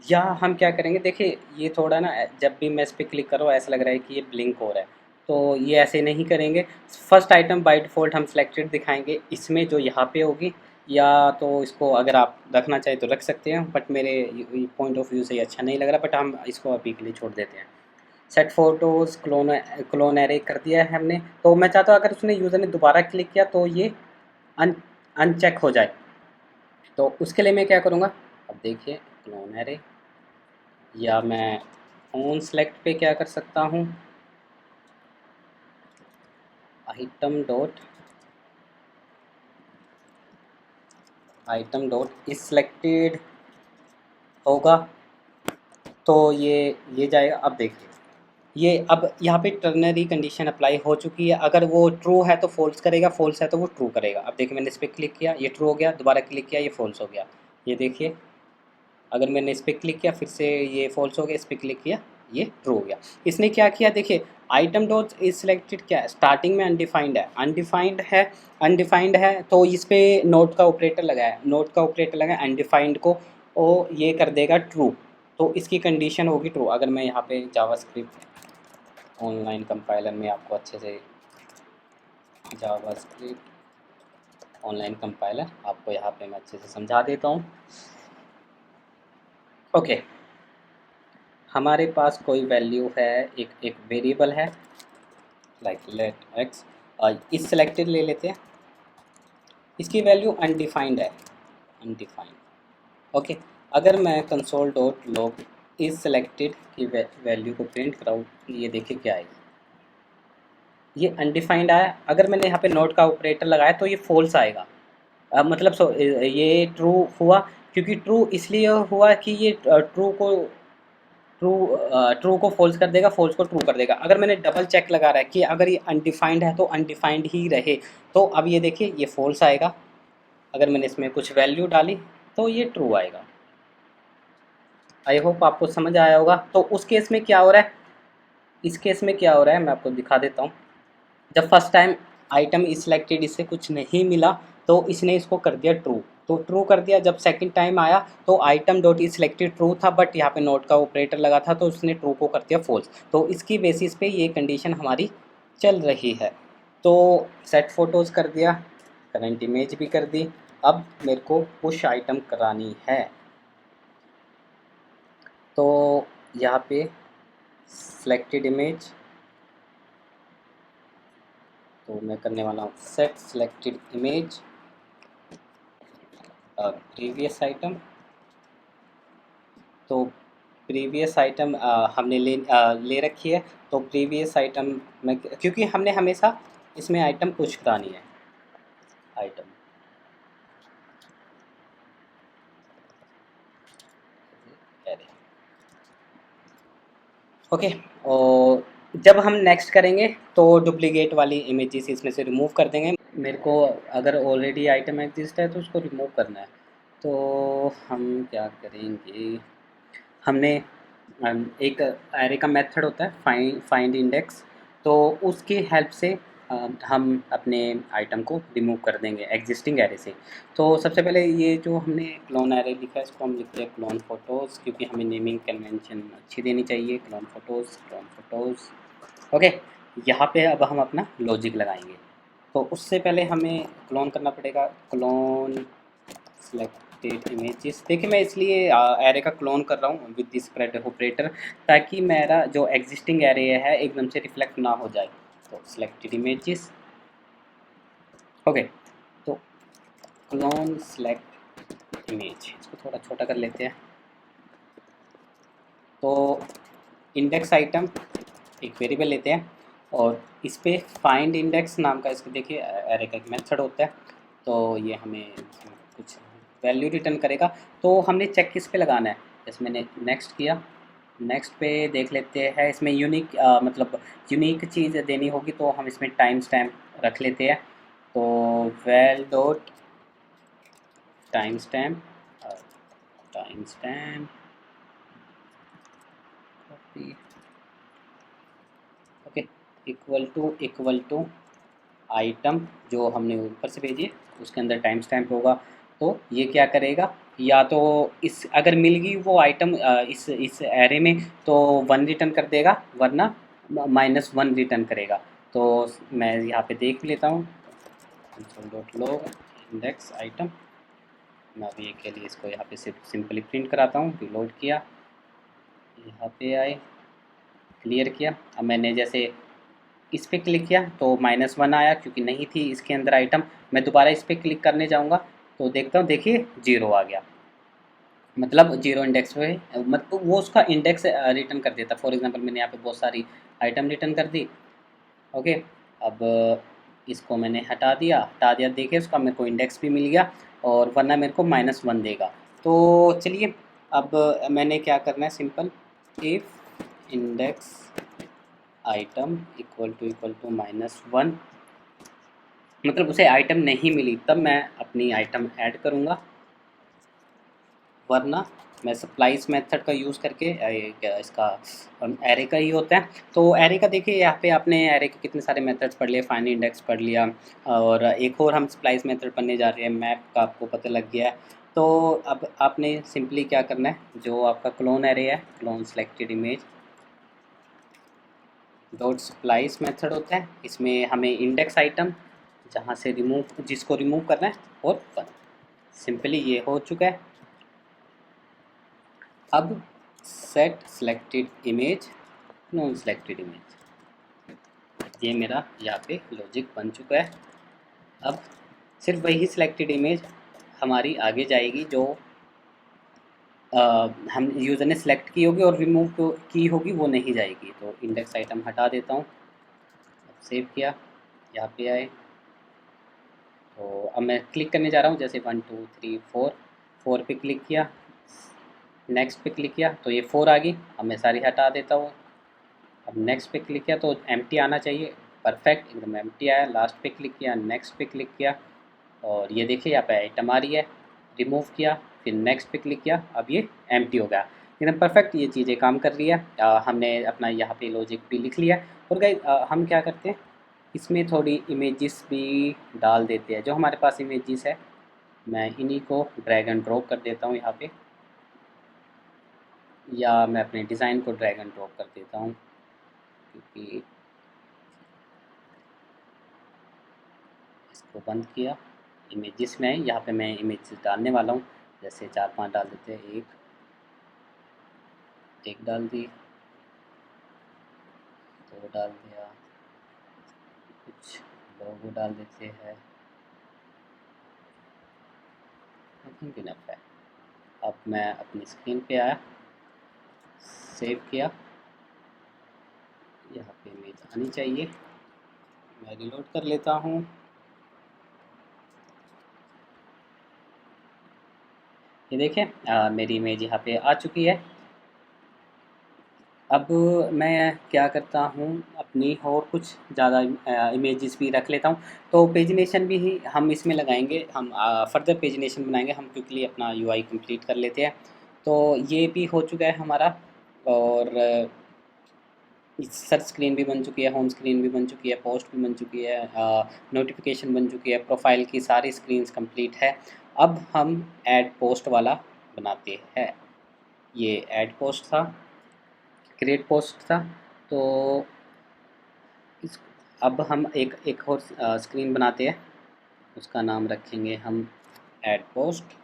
या हम क्या करेंगे, देखिए ये थोड़ा ना जब भी मैं इस पर क्लिक करूँ ऐसा लग रहा है कि ये ब्लिंक हो रहा है, तो ये ऐसे नहीं करेंगे। फर्स्ट आइटम बाय डिफ़ॉल्ट हम सेलेक्टेड दिखाएंगे, इसमें जो यहाँ पे होगी, या तो इसको अगर आप रखना चाहें तो रख सकते हैं, बट मेरे पॉइंट ऑफ व्यू से ये अच्छा नहीं लग रहा, बट हम इसको अभी के लिए छोड़ देते हैं। सेट फोटोज़ क्लोन एरे कर दिया है हमने। तो मैं चाहता हूँ अगर उसने यूज़र ने दोबारा क्लिक किया तो ये अनचेक हो जाए। तो उसके लिए मैं क्या करूँगा, अब देखिए क्लोन एरे, या मैं ऑन सेलेक्ट पे क्या कर सकता हूँ, आइटम डॉट इज सेलेक्टेड होगा तो ये जाएगा। अब देखिए ये अब यहाँ पे टर्नरी कंडीशन अप्लाई हो चुकी है, अगर वो ट्रू है तो फॉल्स करेगा, फॉल्स है तो वो ट्रू करेगा। अब देखिए मैंने इस पर क्लिक किया, ये ट्रू हो गया, दोबारा क्लिक किया, ये फॉल्स हो गया। ये देखिए अगर मैंने इस पर क्लिक किया फिर से ये फॉल्स हो गया, इस पर क्लिक किया ये ट्रू हो गया। इसने क्या किया देखिए, आइटम डॉट इज सिलेक्टेड क्या है, स्टार्टिंग में अनडिफाइंड है तो इस पे नोट का ऑपरेटर लगाया, अनडिफाइंड को वो ये कर देगा ट्रू, तो इसकी कंडीशन होगी ट्रू। अगर मैं यहाँ पे जावास्क्रिप्ट ऑनलाइन कंपाइलर में आपको अच्छे से जावास्क्रिप्ट ऑनलाइन कंपाइलर आपको यहाँ पे मैं अच्छे से समझा देता हूँ। ओके, हमारे पास कोई वैल्यू है, एक वेरिएबल है लाइक लेट एक्स, इस सिलेक्टेड ले लेते हैं, इसकी वैल्यू अनडिफाइंड है, ओके। अगर मैं कंसोल डॉट लॉग इस सिलेक्टेड की वैल्यू को प्रिंट कराऊँ, ये देखिए क्या है, ये अनडिफाइंड आया। अगर मैंने यहाँ पे नोट का ऑपरेटर लगाया तो ये फॉल्स आएगा। मतलब ये ट्रू हुआ, क्योंकि ट्रू इसलिए हुआ कि ये ट्रू को फॉल्स कर देगा, फॉल्स को ट्रू कर देगा। अगर मैंने डबल चेक लगा रहा है कि अगर ये अनडिफाइंड है तो अनडिफाइंड ही रहे, तो अब ये देखिए ये फॉल्स आएगा। अगर मैंने इसमें कुछ वैल्यू डाली तो ये ट्रू आएगा। आई होप आपको समझ आया होगा। तो उस केस में क्या हो रहा है, इस केस में क्या हो रहा है मैं आपको दिखा देता हूँ। जब first time item is selected, इससे कुछ नहीं मिला तो इसने इसको कर दिया ट्रू, तो ट्रू कर दिया। जब सेकंड टाइम आया तो item dot is selected true था, बट यहाँ पे नोट का ऑपरेटर लगा था तो उसने ट्रू को कर दिया फॉल्स। तो इसकी बेसिस पे ये कंडीशन हमारी चल रही है। तो सेट फोटोज़ कर दिया, करंट इमेज भी कर दी। अब मेरे को पुश आइटम करानी है, तो यहाँ पे सिलेक्टेड इमेज, तो मैं करने वाला हूँ set selected image previous item. तो प्रीवियस आइटम हमने ले रखी है, तो प्रीवियस आइटम में, क्योंकि हमने हमेशा इसमें आइटम पुश करानी है, आइटम ओके। और जब हम नेक्स्ट करेंगे तो डुप्लीकेट वाली इमेजेस इसमें से रिमूव कर देंगे। मेरे को अगर ऑलरेडी आइटम एग्जिस्ट है तो उसको रिमूव करना है, तो हम क्या करेंगे, हमने एक एरे का मेथड होता है फाइंड इंडेक्स, तो उसकी हेल्प से हम अपने आइटम को रिमूव कर देंगे एग्जिस्टिंग एरे से। तो सबसे पहले ये जो हमने क्लोन एरे लिखा है इसको हम लिखते हैं क्लोन फोटोज़, क्योंकि हमें नेमिंग कन्वेंशन अच्छी देनी चाहिए। Clone photos okay. यहाँ पे अब हम अपना लॉजिक लगाएंगे, तो उससे पहले हमें क्लोन करना पड़ेगा, क्लोन सेलेक्टेड इमेजेस। देखिए मैं इसलिए एरे का क्लोन कर रहा हूँ विद दिस स्प्रेड ऑपरेटर, ताकि मेरा जो एग्जिस्टिंग एरे है एकदम से रिफ्लेक्ट ना हो जाए। तो सिलेक्टेड इमेजेस ओके, तो क्लोन सेलेक्ट इमेज, इसको थोड़ा छोटा कर लेते हैं। तो इंडेक्स आइटम एक वेरिएबल लेते हैं और इस पे फाइंड इंडेक्स नाम का, इसको देखिए एरे का एक मेथड होता है, तो ये हमें कुछ वैल्यू रिटर्न करेगा। तो हमने चेक किस पे लगाना है, जैसे मैंने नेक्स्ट किया, नेक्स्ट पे देख लेते हैं। इसमें यूनिक मतलब यूनिक चीज़ देनी होगी, तो हम इसमें टाइम स्टैम्प रख लेते हैं। तो val dot time stamp okay, equal to item जो हमने ऊपर से भेजी है उसके अंदर टाइम स्टैम्प होगा। तो ये क्या करेगा, या तो इस अगर मिल गई वो आइटम इस एरे में तो 1 रिटर्न कर देगा, वरना -1 रिटर्न करेगा। तो मैं यहाँ पे देख लेता हूँ console.log इंडेक्स आइटम। मैं अभी के लिए इसको यहाँ पे सिंपली प्रिंट कराता हूँ। रिलोड किया, यहाँ पे आए, क्लियर किया। अब मैंने जैसे इस पर क्लिक किया तो -1 आया, क्योंकि नहीं थी इसके अंदर आइटम। मैं दोबारा इस पर क्लिक करने जाऊंगा तो देखता हूँ, देखिए 0 आ गया, मतलब 0 इंडेक्स पे, मतलब वो उसका इंडेक्स रिटर्न कर देता। फॉर एग्जांपल मैंने यहाँ पे बहुत सारी आइटम रिटर्न कर दी ओके। अब इसको मैंने हटा दिया, देखिए उसका मेरे को इंडेक्स भी मिल गया, और वरना मेरे को -1 देगा। तो चलिए अब मैंने क्या करना है, simple if index item equal to -1, मतलब उसे आइटम नहीं मिली, तब मैं अपनी आइटम ऐड करूँगा। वरना मैं स्प्लाइस मेथड का यूज़ करके इसका एरे का ही होता है। तो एरे का देखिए, यहाँ पे आपने एरे के कितने सारे मेथड्स पढ़ लिए, फाइंड इंडेक्स पढ़ लिया, और एक और हम स्प्लाइस मेथड पढ़ने जा रहे हैं, मैप का आपको पता लग गया है। तो अब आपने सिंपली क्या करना है, जो आपका क्लोन एरे है, clone selected image dot splice method होता है, इसमें हमें इंडेक्स आइटम जहाँ से रिमूव, जिसको रिमूव करना है, और वन। सिंपली ये हो चुका है। अब set selected image non selected image, ये मेरा यहाँ पे लॉजिक बन चुका है। अब सिर्फ वही सिलेक्टेड इमेज हमारी आगे जाएगी जो हम यूज़र ने सिलेक्ट की होगी, और रिमूव की होगी वो नहीं जाएगी। तो इंडेक्स आइटम हटा देता हूँ। अब सेव किया, यहाँ पे आए, तो अब मैं क्लिक करने जा रहा हूँ, जैसे 1 2 3 4, 4 पे क्लिक किया, नेक्स्ट पे क्लिक किया तो ये 4 आ गई। अब मैं सारी हटा देता हूँ। अब नेक्स्ट पे क्लिक किया तो एम्प्टी आना चाहिए, परफेक्ट एकदम एम्प्टी आया। लास्ट पे क्लिक किया, नेक्स्ट पे क्लिक किया, और ये देखिए यहाँ पे आइटम आ रही है। रिमूव किया, फिर नेक्स्ट पे क्लिक किया, अब ये एम्प्टी हो गया, एकदम परफेक्ट ये चीज़ें काम कर रही है। हमने अपना यहाँ पे लॉजिक भी लिख लिया। और गाइस हम क्या करते हैं, इसमें थोड़ी इमेजेस भी डाल देते हैं, जो हमारे पास इमेजेस है मैं इन्हीं को ड्रैग एंड ड्रॉप कर देता हूँ यहाँ पे, या मैं अपने डिज़ाइन को ड्रैग एंड ड्रॉप कर देता हूँ, क्योंकि इसको बंद किया। इमेजेस में है, यहाँ पे मैं इमेजेस डालने वाला हूँ, जैसे 4 5 डाल देते हैं। एक डाल दी, 2 डाल दिया, कुछ लोगो डाल देते हैं, आई थिंक इनफ है। अब मैं अपनी स्क्रीन पे आया, सेव किया, यहाँ पे इमेज आनी चाहिए, मैं रिलोड कर लेता हूँ। ये देखें मेरी इमेज यहाँ पे आ चुकी है। अब मैं क्या करता हूँ, अपनी और कुछ ज़्यादा इमेजेस भी रख लेता हूँ। तो पेजिनेशन भी ही हम इसमें लगाएंगे, हम फर्दर पेजिनेशन बनाएंगे हम, क्विकली अपना यूआई कंप्लीट कर लेते हैं। तो ये भी हो चुका है हमारा, और सर्च स्क्रीन भी बन चुकी है, होम स्क्रीन भी बन चुकी है, पोस्ट भी बन चुकी है, नोटिफिकेशन बन चुकी है, प्रोफाइल की सारी स्क्रीन्स कंप्लीट है। अब हम ऐड पोस्ट वाला बनाते हैं। ये ऐड पोस्ट था, क्रिएट पोस्ट था। तो इस अब हम एक और स्क्रीन बनाते हैं, उसका नाम रखेंगे हम ऐड पोस्ट।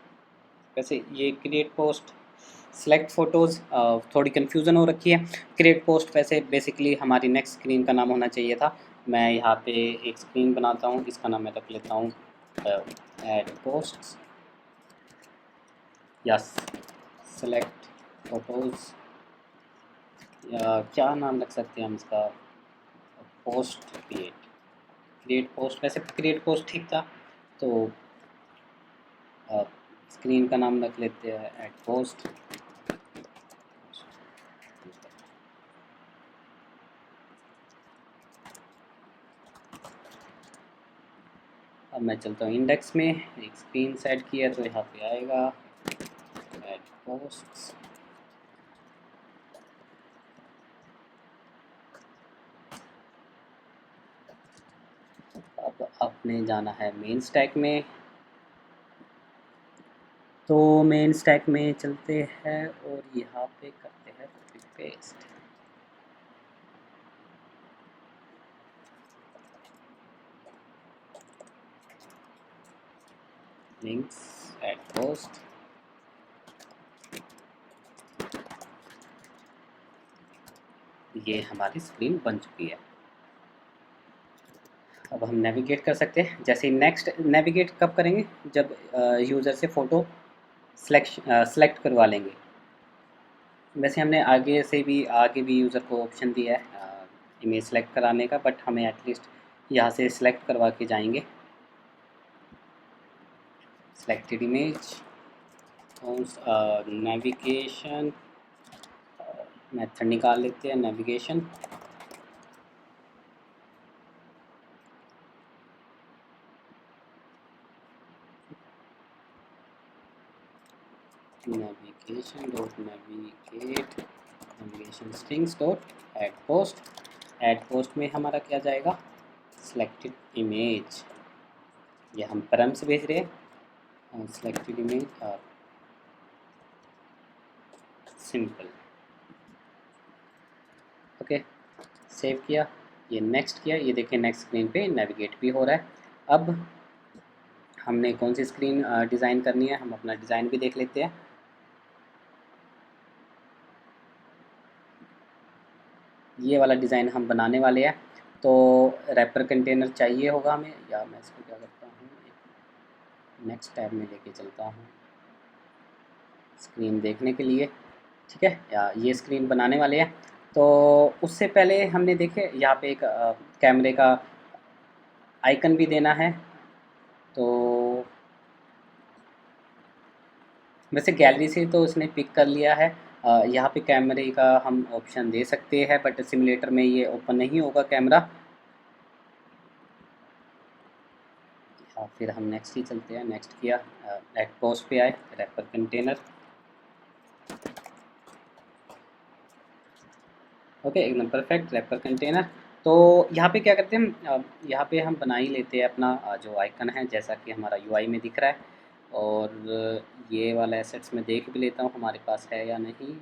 वैसे ये क्रिएट पोस्ट सेलेक्ट फ़ोटोज़ थोड़ी कन्फ्यूज़न हो रखी है। क्रिएट पोस्ट वैसे बेसिकली हमारी नेक्स्ट स्क्रीन का नाम होना चाहिए था। मैं यहाँ पे एक स्क्रीन बनाता हूँ, इसका नाम मैं रख लेता हूँ ऐड पोस्ट, या सेलेक्ट फ़ोटोज़, या क्या नाम रख सकते हैं हम इसका, पोस्ट क्रिएट, क्रिएट पोस्ट। वैसे क्रिएट पोस्ट ठीक था, तो स्क्रीन का नाम रख लेते हैं ऐड पोस्ट। अब मैं चलता हूँ इंडेक्स में, एक स्क्रीन सेट किया तो यहाँ पे आएगा ऐड पोस्ट। अब अपने जाना है मेन स्टैक में, तो मेन स्टैक में चलते हैं और यहाँ पे करते हैं पेस्ट। लिंक्स ऐड पोस्ट, ये हमारी स्क्रीन बन चुकी है। अब हम नेविगेट कर सकते हैं। जैसे नेक्स्ट नेविगेट कब करेंगे, जब यूज़र से फ़ोटो सेलेक्ट करवा लेंगे। वैसे हमने आगे भी यूज़र को ऑप्शन दिया है इमेज सेलेक्ट कराने का, बट हमें एटलीस्ट यहाँ से सिलेक्ट करवा के जाएंगे। सेलेक्टेड इमेज नेविगेशन मेथड निकाल लेते हैं, navigation. Navigation dot navigate navigation strings dot add post. Add post में हमारा क्या जाएगा, सिलेक्टेड इमेज, ये हम परम से भेज रहे हैं, selected image simple. Okay, save किया, ये नेक्स्ट किया, ये देखिए नेक्स्ट स्क्रीन पे नेविगेट भी हो रहा है। अब हमने कौन सी स्क्रीन डिज़ाइन करनी है, हम अपना डिज़ाइन भी देख लेते हैं। ये वाला डिज़ाइन हम बनाने वाले हैं, तो रैपर कंटेनर चाहिए होगा हमें, या मैं इसको क्या करता हूँ, नेक्स्ट टैब में लेके चलता हूँ स्क्रीन देखने के लिए, ठीक है। या ये स्क्रीन बनाने वाले हैं, तो उससे पहले हमने देखे यहाँ पे एक कैमरे का आइकन भी देना है। तो वैसे गैलरी से तो उसने पिक कर लिया है, यहाँ पे कैमरे का हम ऑप्शन दे सकते हैं, बट सिमुलेटर में ये ओपन नहीं होगा कैमरा। फिर हम नेक्स्ट ही चलते हैं, नेक्स्ट किया, एट पोस्ट पे आए, रैपर कंटेनर। ओके, एकदम परफेक्ट रैपर कंटेनर। तो यहाँ पे क्या करते हैं हम, यहाँ पे हम बना ही लेते हैं अपना जो आइकन है, जैसा कि हमारा यूआई में दिख रहा है। और ये वाला एसेट्स में देख भी लेता हूँ हमारे पास है या नहीं।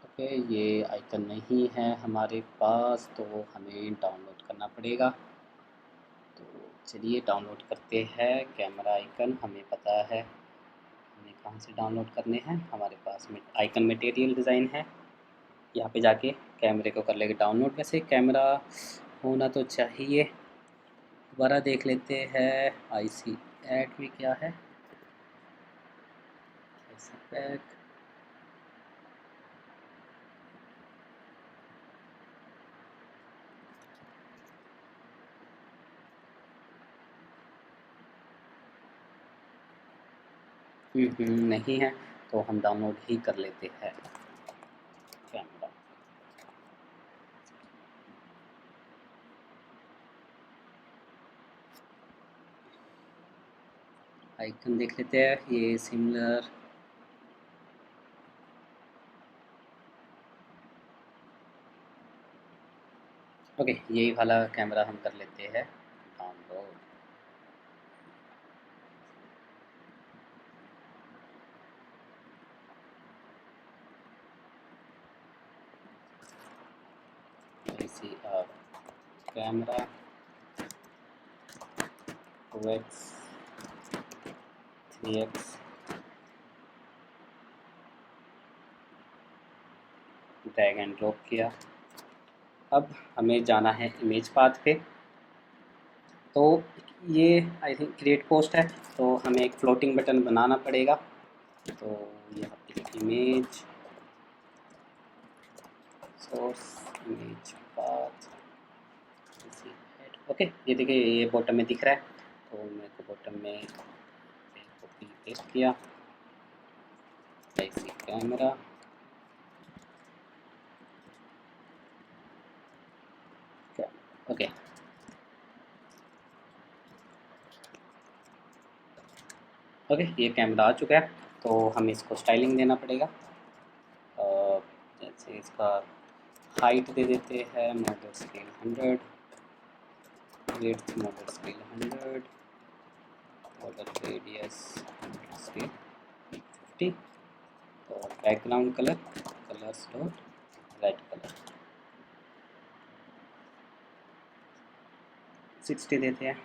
ओके, ये आइकन नहीं है हमारे पास, तो हमें डाउनलोड करना पड़ेगा। तो चलिए डाउनलोड करते हैं कैमरा आइकन, हमें पता है हमें कहाँ से डाउनलोड करने हैं। हमारे पास में आइकन मटेरियल डिज़ाइन है, यहाँ पे जाके कैमरे को कर लेंगे डाउनलोड। वैसे कैमरा होना तो चाहिए, दोबारा देख लेते हैं आईसी ऐड में क्या है, आईसी पैक। नहीं है, तो हम डाउनलोड ही कर लेते हैं कैमरा। आइकन देख लेते हैं, ये सिमिलर, ओके, यही वाला कैमरा हम कर लेते हैं डाउनलोड। इसी camera 2x 3x drag and drop किया। अब हमें जाना है इमेज पाथ पे, तो ये आई थिंक क्रिएट पोस्ट है, तो हमें एक फ्लोटिंग बटन बनाना पड़ेगा। तो यहाँ पे image source image path, okay, ये देखिए ये बॉटम में दिख रहा है, तो मेरे को बॉटम में कॉपी पेस्ट किया, ऐसी कैमरा, ओके। ओके, ये कैमरा आ चुका है, तो हमें इसको स्टाइलिंग देना पड़ेगा। जैसे इसका हाइट दे देते हैं model scale 100, width model scale 100, model radius scale 50, और background colour colours dot red colour 60 देते हैं।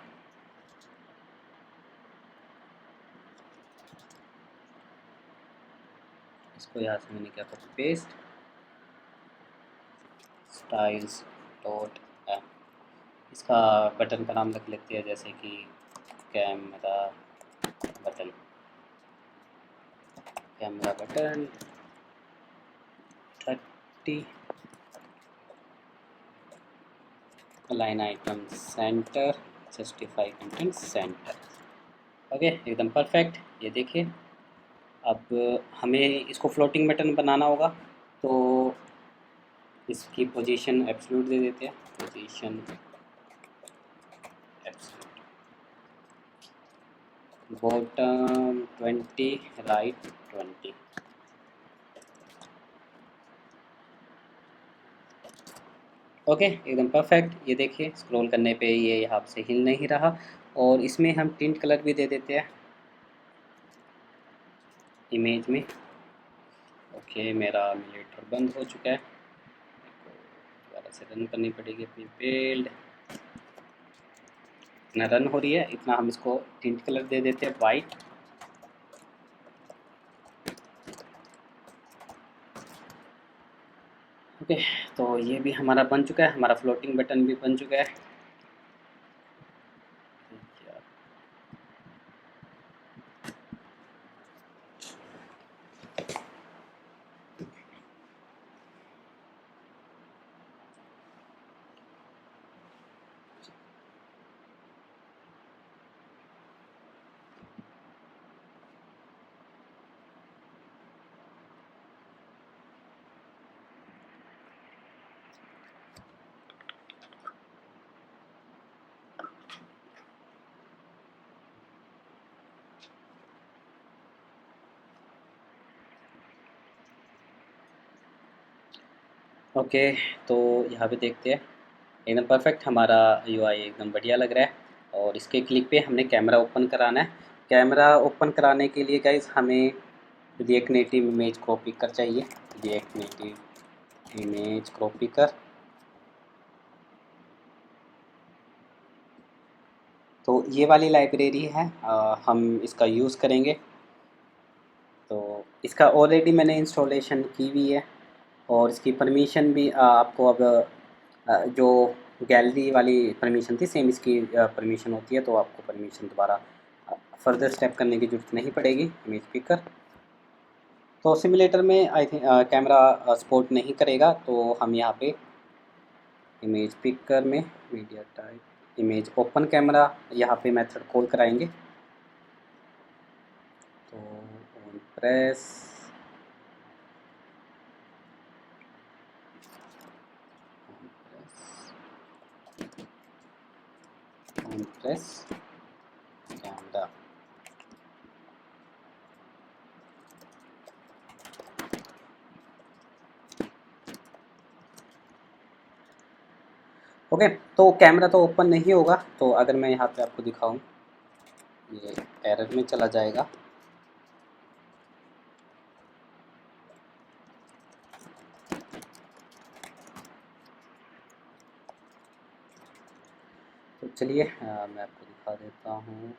इसको यहाँ से मैंने क्या copy paste, styles dot M, इसका बटन का नाम रख लेते हैं जैसे कि camera button, camera button 30, align items center, justify content center. Okay, एकदम परफेक्ट। ये देखिए, अब हमें इसको फ्लोटिंग बटन बनाना होगा, तो इसकी पोजीशन एब्सोल्यूट दे देते हैं, position absolute, bottom 20 right 20। Okay, एकदम परफेक्ट। ये देखिए स्क्रॉल करने पे ये यहाँ से हिल नहीं रहा। और इसमें हम टिंट कलर भी दे देते हैं इमेज में। ओके, मेरा एमुलेटर बंद हो चुका है, दोबारा से रन करनी पड़ेगी अपनी बिल्ड। इतना रन हो रही है, इतना हम इसको टिंट कलर दे देते हैं वाइट। ओके, तो ये भी हमारा बन चुका है, हमारा फ्लोटिंग बटन भी बन चुका है। ओके, तो यहाँ पे देखते हैं, एकदम परफेक्ट हमारा यूआई एकदम बढ़िया लग रहा है। और इसके क्लिक पे हमने कैमरा ओपन कराना है। कैमरा ओपन कराने के लिए गाइस हमें React Native image crop picker चाहिए, React Native image crop picker. तो ये वाली लाइब्रेरी है, हम इसका यूज़ करेंगे। तो इसका ऑलरेडी मैंने इंस्टॉलेशन की हुई है। और इसकी परमिशन भी आपको अब जो गैलरी वाली परमिशन थी सेम इसकी परमिशन होती है, तो आपको परमिशन दोबारा फर्दर स्टेप करने की ज़रूरत नहीं पड़ेगी। इमेज पिकर तो सिमुलेटर में आई थिंक कैमरा सपोर्ट नहीं करेगा, तो हम यहाँ पे इमेज पिकर में media type image open camera यहाँ पे मेथड कॉल कराएंगे। तो on press, on press camera. Okay, तो कैमरा तो ओपन नहीं होगा। तो अगर मैं यहाँ पे आपको दिखाऊं, ये एरर में चला जाएगा। तो चलिए मैं आपको दिखा देता हूँ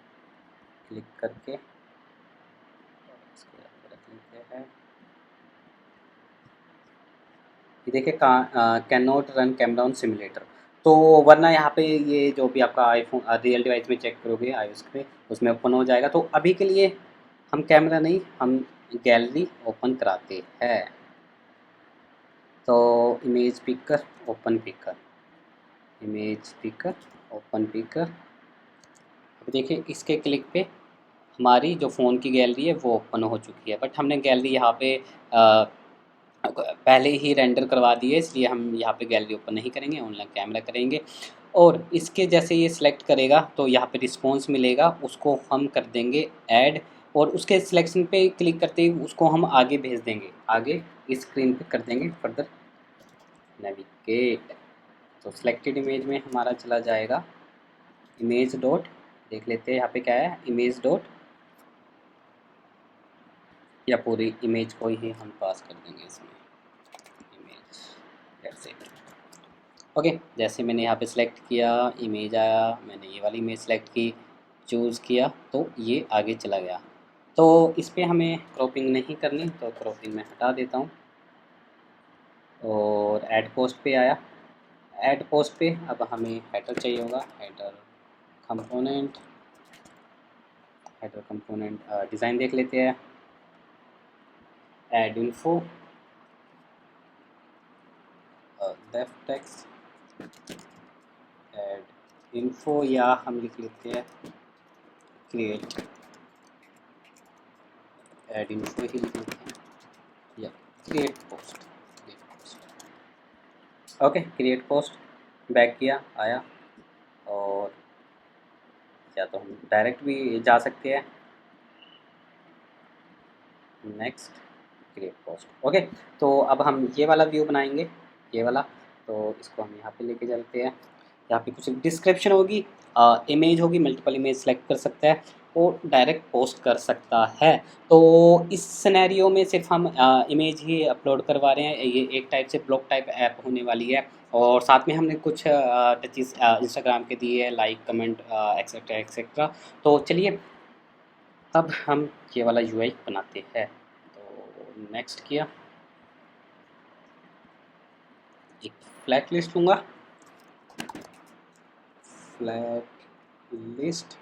क्लिक करके। इसके ऊपर क्लिक है, ये देखिए can not run camera on simulator. तो वरना यहाँ पे ये जो भी आपका आईफोन रियल डिवाइस में चेक करोगे आईओएस पे, उसमें ओपन हो जाएगा। तो अभी के लिए हम कैमरा नहीं, हम गैलरी ओपन कराते हैं। तो image picker open speaker, image picker open speaker. अब देखिए इसके क्लिक पे हमारी जो फ़ोन की गैलरी है वो ओपन हो चुकी है, बट हमने गैलरी यहाँ पे पहले ही रेंडर करवा दी है, इसलिए हम यहाँ पे गैलरी ओपन नहीं करेंगे, ऑनलाइन कैमरा करेंगे। और इसके जैसे ये सिलेक्ट करेगा तो यहाँ पे रिस्पॉन्स मिलेगा, उसको हम कर देंगे ऐड। और उसके सिलेक्शन पे क्लिक करते ही उसको हम आगे भेज देंगे, आगे इस स्क्रीन पे कर देंगे फर्दर नेविगेट। तो सिलेक्टेड इमेज में हमारा चला जाएगा इमेज डॉट, देख लेते हैं यहाँ पे क्या है, इमेज डॉट, या पूरी इमेज को ही हम पास कर देंगे इसमें इमेज, दैट्स इट। ओके, जैसे मैंने यहाँ पे सिलेक्ट किया, इमेज आया, मैंने ये वाली इमेज सेलेक्ट की, चूज़ किया, तो ये आगे चला गया। तो इस पर हमें क्रॉपिंग नहीं करनी, तो क्रॉपिंग मैं हटा देता हूँ। और ऐड पोस्ट पे आया, ऐड पोस्ट पे अब हमें हेडर चाहिए होगा, header component, header component design देख लेते हैं, add info, def text, add info, या हम लिख लेते हैं क्रिएट, ऐड इन्फो ही लिख लेते हैं, या create post. Okay, create post back किया, आया, और या तो हम डायरेक्ट भी जा सकते हैं, नेक्स्ट, क्रिएट पोस्ट। ओके, तो अब हम ये वाला व्यू बनाएंगे, ये वाला। तो इसको हम यहाँ पे लेके चलते हैं। यहाँ पे कुछ डिस्क्रिप्शन होगी, इमेज होगी, मल्टीपल इमेज सेलेक्ट कर सकता है और डायरेक्ट पोस्ट कर सकता है। तो इस सिनेरियो में सिर्फ हम इमेज ही अपलोड करवा रहे हैं, ये एक टाइप से ब्लॉग टाइप ऐप होने वाली है। और साथ में हमने कुछ टचेस इंस्टाग्राम के दिए हैं, लाइक, कमेंट, एक्सेट्रा एक्सेट्रा। तो चलिए अब हम ये वाला यूआई बनाते हैं। तो नेक्स्ट किया, एक फ्लैट लिस्ट लूँगा, फ्लैट लिस्ट।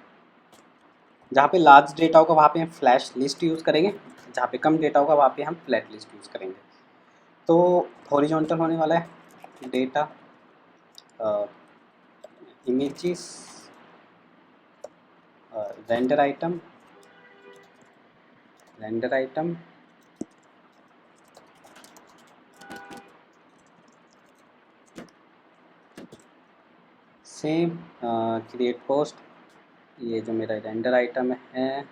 जहाँ पे लार्ज डेटा होगा वहाँ पे हम फ्लैश लिस्ट यूज़ करेंगे, जहाँ पे कम डेटा होगा वहाँ पे हम फ्लैट लिस्ट यूज़ करेंगे। तो हॉरिजॉन्टल होने वाला है data, images, render item, render item, same, create post. ये जो मेरा रेंडर आइटम है,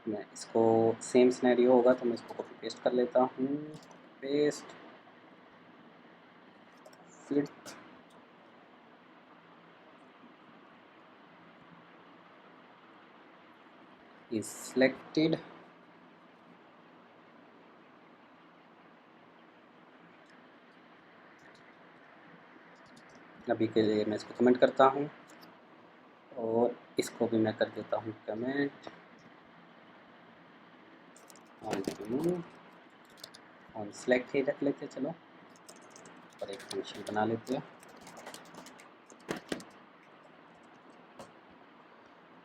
मैं इसको सेम सिनेरियो होगा तो मैं इसको कॉपी पेस्ट कर लेता हूँ, पेस्ट, फिर is selected, अभी के लिए मैं इसको कमेंट करता हूँ और इसको भी मैं कर देता हूँ comment, on remove, on select ही रख लेते, चलो, और एक फंक्शन बना लेते हैं।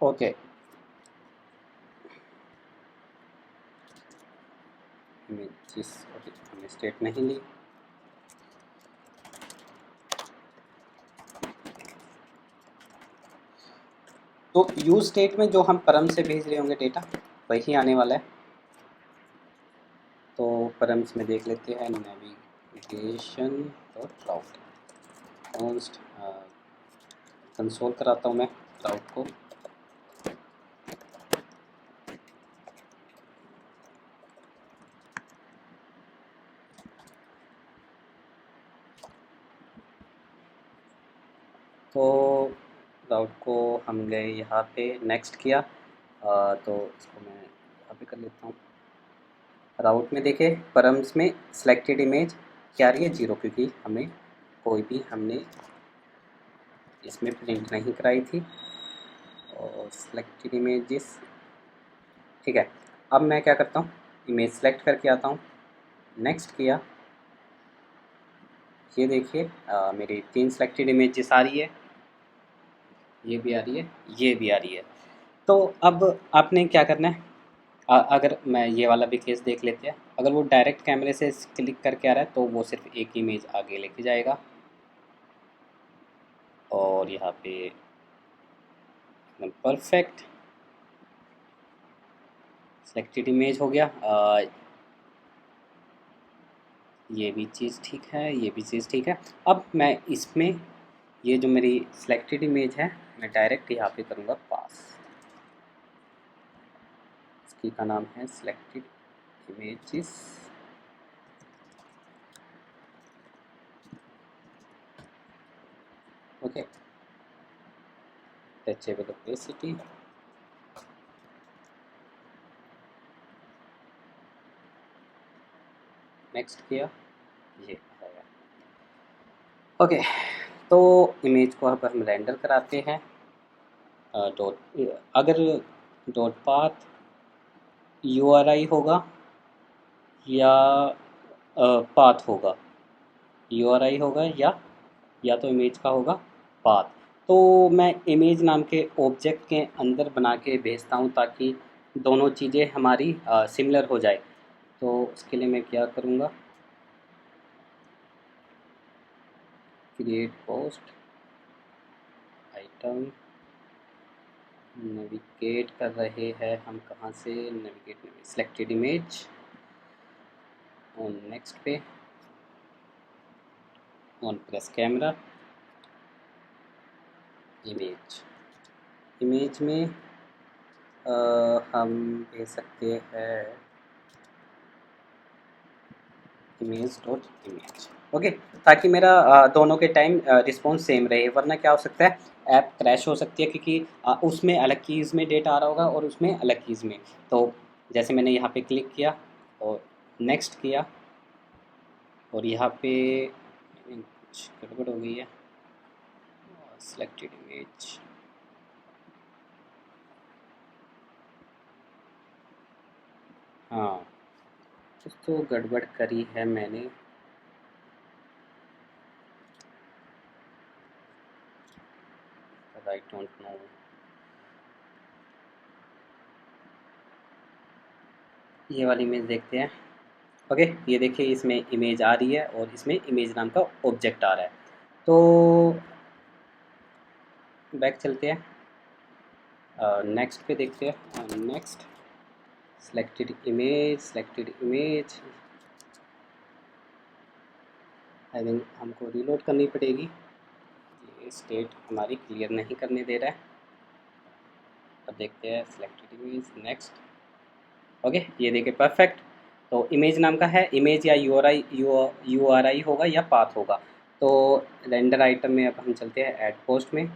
ओके, इमेजेस, ओके, हमने स्टेट नहीं ली। तो यूज स्टेट में जो हम परम से भेज रहे होंगे डेटा वही आने वाला है। तो परम्स में देख लेते हैं, navigation dot cloud, const, console कराता हूँ मैं क्लाउड को, तो राउट को हम गए यहाँ पे, नेक्स्ट किया, तो इसको मैं यहाँ पे कर लेता हूँ। राउट में देखे परम्स में सिलेक्टेड इमेज क्या आ रही है, 0, क्योंकि हमें कोई भी हमने इसमें प्रिंट नहीं कराई थी। और सिलेक्टेड इमेजेस, ठीक है। अब मैं क्या करता हूँ, इमेज सेलेक्ट करके आता हूँ, नेक्स्ट किया, ये देखिए मेरी 3 सिलेक्टेड इमेजेस आ रही है, ये भी आ रही है, ये भी आ रही है। तो अब आपने क्या करना है, अगर मैं ये वाला भी केस देख लेते हैं, अगर वो डायरेक्ट कैमरे से क्लिक करके आ रहा है तो वो सिर्फ एक इमेज आगे लेके जाएगा, और यहाँ पे एकदम परफेक्ट सेलेक्टेड इमेज हो गया। ये भी चीज़ ठीक है, ये भी चीज़ ठीक है। अब मैं इसमें ये जो मेरी सिलेक्टेड इमेज है मैं डायरेक्ट यहाँ पे करूँगा पास, इसकी का नाम है selected images, okay, touchable opacity, next किया, ये आया। ओके, तो इमेज को अब हम रेंडर कराते हैं, डॉट, अगर डॉट पाथ URI होगा या पाथ होगा, URI होगा या तो इमेज का होगा पाथ। तो मैं इमेज नाम के ऑब्जेक्ट के अंदर बना के भेजता हूँ ताकि दोनों चीज़ें हमारी सिमिलर हो जाए। तो उसके लिए मैं क्या करूँगा, क्रिएट पोस्ट आइटम, नेविगेट कर रहे हैं हम कहाँ से, नेविगेट सिलेक्टेड इमेज, और नेक्स्ट पे ऑन प्रेस कैमरा, इमेज में हम भेज सकते हैं इमेज। ओके, ताकि मेरा दोनों के टाइम रिस्पॉन्स सेम रहे, वरना क्या हो सकता है ऐप क्रैश हो सकती है, क्योंकि उसमें अलग कीज़ में डेटा आ रहा होगा और उसमें अलग कीज़ में। तो जैसे मैंने यहाँ पे क्लिक किया और नेक्स्ट किया और यहाँ पे कुछ गड़बड़ हो गई है, सिलेक्टेड इमेज, हाँ कुछ तो गड़बड़ करी है मैंने, आई डोंट नो। ये वाली इमेज देखते हैं। ओके, ये देखिए इसमें इमेज आ रही है और इसमें इमेज नाम का ऑब्जेक्ट आ रहा है। तो बैक चलते हैं, नेक्स्ट पे देखते हैं, next selected image, I think हमको रीलोड करनी पड़ेगी, ये स्टेट हमारी क्लियर नहीं करने दे रहा है। अब देखते हैं सिलेक्टेड इमेज, नेक्स्ट। ओके, ये देखिए परफेक्ट। तो इमेज नाम का है, इमेज या यू आर आई होगा या पाथ होगा। तो रेंडर आइटम में अब हम चलते हैं ऐड पोस्ट में,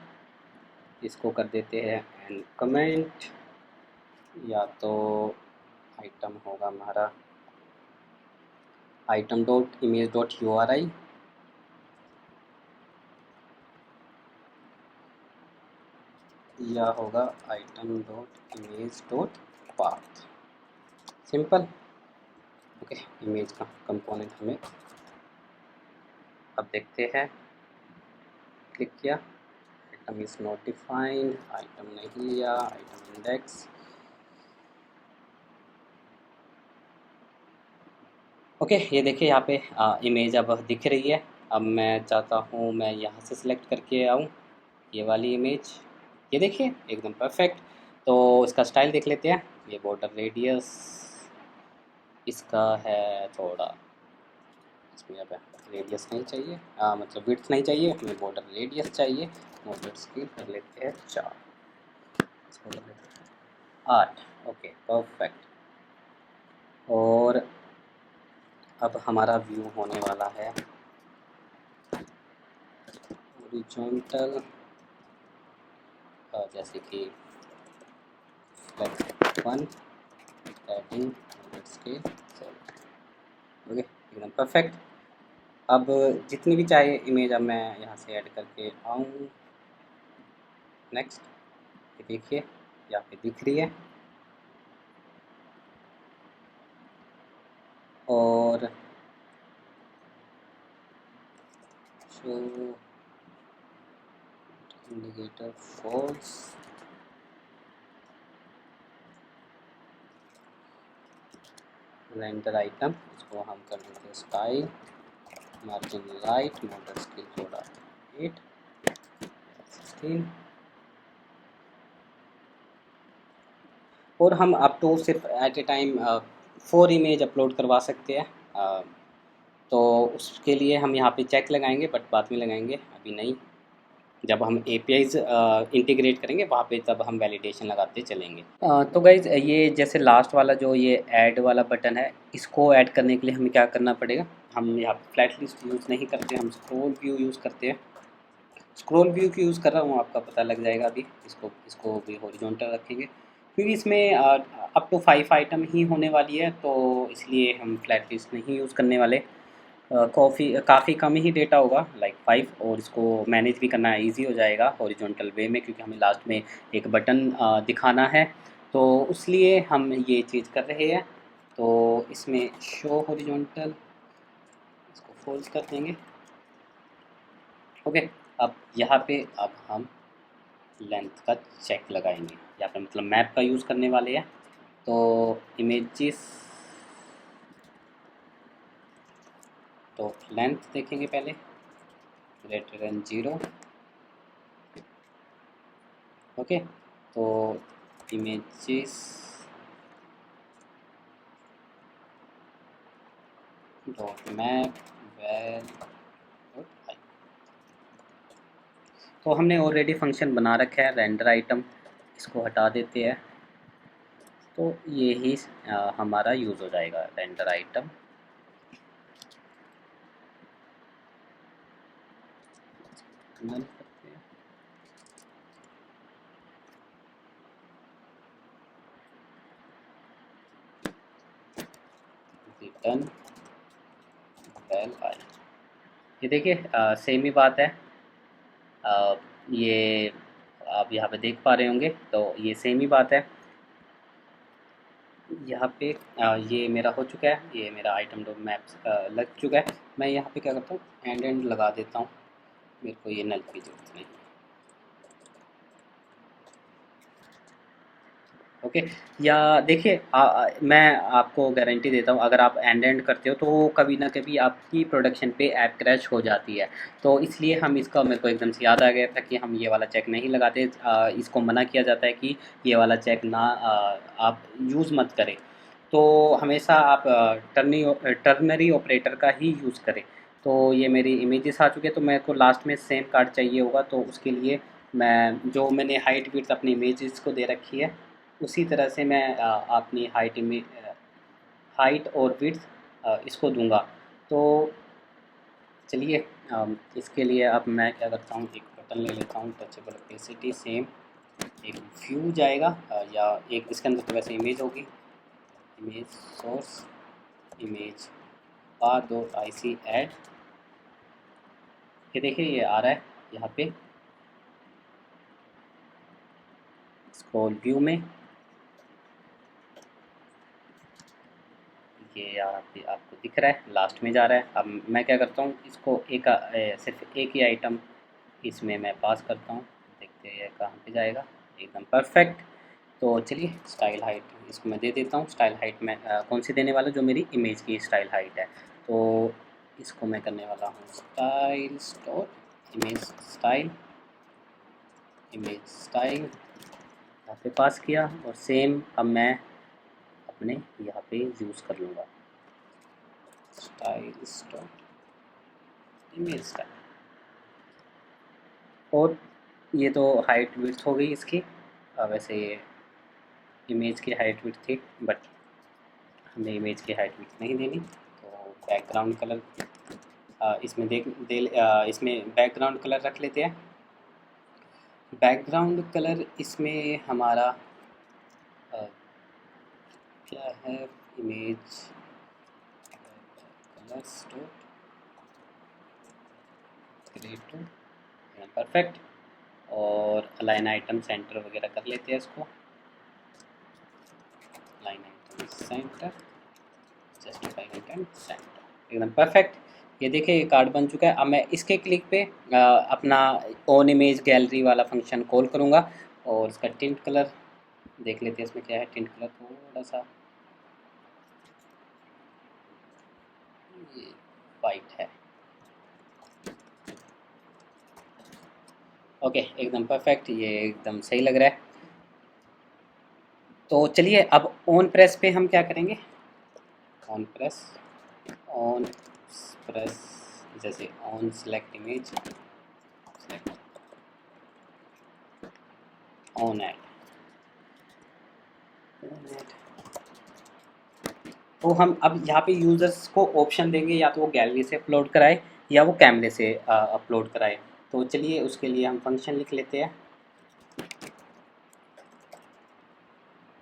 इसको कर देते हैं एंड कमेंट, या तो आइटम होगा हमारा item dot image dot U are आई, या होगा item dot image dot path, simple. Okay, image का कंपोनेंट हमें अब देखते हैं, क्लिक किया, item is not defined, item नहीं लिया, आइटम इंडेक्स। ओके, ये देखिए यहाँ पे इमेज अब दिख रही है। अब मैं चाहता हूँ मैं यहाँ से सिलेक्ट करके आऊँ ये वाली इमेज, ये देखिए एकदम परफेक्ट। तो इसका स्टाइल देख लेते हैं, ये बॉर्डर रेडियस इसका है थोड़ा, इसमें अब रेडियस नहीं चाहिए, मतलब विड्थ नहीं चाहिए, हमें बॉर्डर रेडियस चाहिए। बॉर्डर स्केल कर लेते हैं 4, इसको कर लेते हैं 8। Okay perfect. और अब हमारा व्यू होने वाला है हॉरिजॉन्टल, जैसे कि फ्लेक्स 1 एडिंग स्केल 7। ओके एकदम परफेक्ट। अब जितनी भी चाहिए इमेज अब मैं यहाँ से ऐड करके आऊँ, नेक्स्ट। ये देखिए यहाँ पे दिख रही है, और show indicator false, render item, इसको हम कर देते हैं style, margin right, moderate scale थोड़ा 8 16, और हम अप टू सिर्फ at a time 4 image upload करवा सकते हैं। तो उसके लिए हम यहाँ पे चेक लगाएंगे, बट बाद में लगाएंगे, अभी नहीं। जब हम एपीआईज इंटीग्रेट करेंगे वहाँ पे तब हम वैलिडेशन लगाते चलेंगे। तो गाइज ये जैसे लास्ट वाला जो ये ऐड वाला बटन है, इसको ऐड करने के लिए हमें क्या करना पड़ेगा, हम यहाँ पे फ्लैट लिस्ट यूज़ नहीं करते, हम स्क्रॉल व्यू यूज़ करते हैं। स्क्रॉल व्यू की यूज़ कर रहा हूँ, आपका पता लग जाएगा अभी, इसको भी हॉरिजॉन्टल रखेंगे, क्योंकि इसमें अप टू 5 आइटम ही होने वाली है, तो इसलिए हम फ्लैट लिस्ट नहीं यूज़ करने वाले। काफ़ी कम ही डेटा होगा, लाइक 5, और इसको मैनेज भी करना इजी हो जाएगा हॉरिजॉन्टल वे में, क्योंकि हमें लास्ट में एक बटन दिखाना है, तो इसलिए हम ये चीज़ कर रहे हैं। तो इसमें शो हॉरिजॉन्टल, इसको फोल्ड कर देंगे। ओके, अब यहाँ पे अब हम लेंथ का चेक लगाएंगे, यहाँ पे मतलब मैप का यूज़ करने वाले हैं। तो इमेजेस, तो लेंथ देखेंगे पहले, ग्रेटर देन 0। ओके, तो images dot map well dot I, तो हमने ऑलरेडी फंक्शन बना रखा है रेंडर आइटम, इसको हटा देते हैं। तो ये ही हमारा यूज़ हो जाएगा रेंडर आइटम। नल करते हैं। Return well I. ये देखिए सेम ही बात है। ये आप यहाँ पे देख पा रहे होंगे, तो ये सेम ही बात है। यहाँ पे ये मेरा हो चुका है, ये मेरा आइटम डॉट मैप्स लग चुका है। मैं यहाँ पे क्या करता हूँ, एंड लगा देता हूँ, मेरे को ये नल की जरूरत नहीं। ओके। या देखिए मैं आपको गारंटी देता हूँ, अगर आप एंड करते हो तो कभी ना कभी आपकी प्रोडक्शन पे ऐप क्रैश हो जाती है। तो इसलिए हम इसका, मेरे को एकदम से याद आ गया था कि हम ये वाला चेक नहीं लगाते। इसको मना किया जाता है कि ये वाला चेक ना आप यूज़ मत करें। तो हमेशा आप टर्नरी ऑपरेटर का ही यूज़ करें। तो ये मेरी इमेजेस आ चुके हैं, तो मेरे को लास्ट में सेम कार्ड चाहिए होगा, तो उसके लिए मैं जो मैंने हाइट विड्थ अपनी इमेजेस को दे रखी है, उसी तरह से मैं अपनी हाइट और विड्थ इसको दूंगा। तो चलिए इसके लिए अब मैं क्या करता हूँ, एक बटन ले लेता हूँ, टचेबल ओपेसिटी सेम, एक व्यू जाएगा या एक इसके अंदर तो वैसे इमेज होगी, image source, image path dot IC add. ये देखिए ये आ रहा है यहाँ पे स्क्रॉल व्यू में, ये यहाँ पे आपको दिख रहा है, लास्ट में जा रहा है। अब मैं क्या करता हूँ, इसको सिर्फ एक ही आइटम इसमें मैं पास करता हूँ, देखते हैं कहाँ पे जाएगा, एकदम परफेक्ट। तो चलिए स्टाइल हाइट इसको मैं दे देता हूँ। स्टाइल हाइट में कौन सी देने वाला, जो मेरी इमेज की स्टाइल हाइट है। तो इसको मैं करने वाला हूँ style stock image style, image style यहाँ पे पास किया, और सेम अब मैं अपने यहाँ पे यूज़ कर लूँगा स्टाइल स्टॉक इमेज स्टाइल। और ये तो हाइट विड्थ हो गई इसकी। वैसे ये इमेज की हाइट विड्थ थी, बट हमें इमेज की हाइट विड्थ नहीं देनी। तो बैकग्राउंड कलर इसमें इसमें बैकग्राउंड कलर रख लेते हैं। बैकग्राउंड कलर इसमें हमारा क्या है, image colours dot creative, perfect. और अलाइन आइटम सेंटर वगैरह कर लेते हैं इसको, align item center, justify content centre, एकदम परफेक्ट। ये देखिए ये कार्ड बन चुका है। अब मैं इसके क्लिक पे अपना ऑन इमेज गैलरी वाला फंक्शन कॉल करूँगा, और इसका टिंट कलर देख लेते हैं इसमें क्या है। टिंट कलर थोड़ा सा ये वाइट है। ओके एकदम परफेक्ट, ये एकदम सही लग रहा है। तो चलिए अब ऑन प्रेस पे हम क्या करेंगे, ऑन प्रेस, ऑन प्रेस जैसे on select image, select on add, तो हम अब यहाँ पे यूज़र्स को ऑप्शन देंगे, या तो वो गैलरी से अपलोड कराए या वो कैमरे से अपलोड कराए। तो चलिए उसके लिए हम फंक्शन लिख लेते हैं।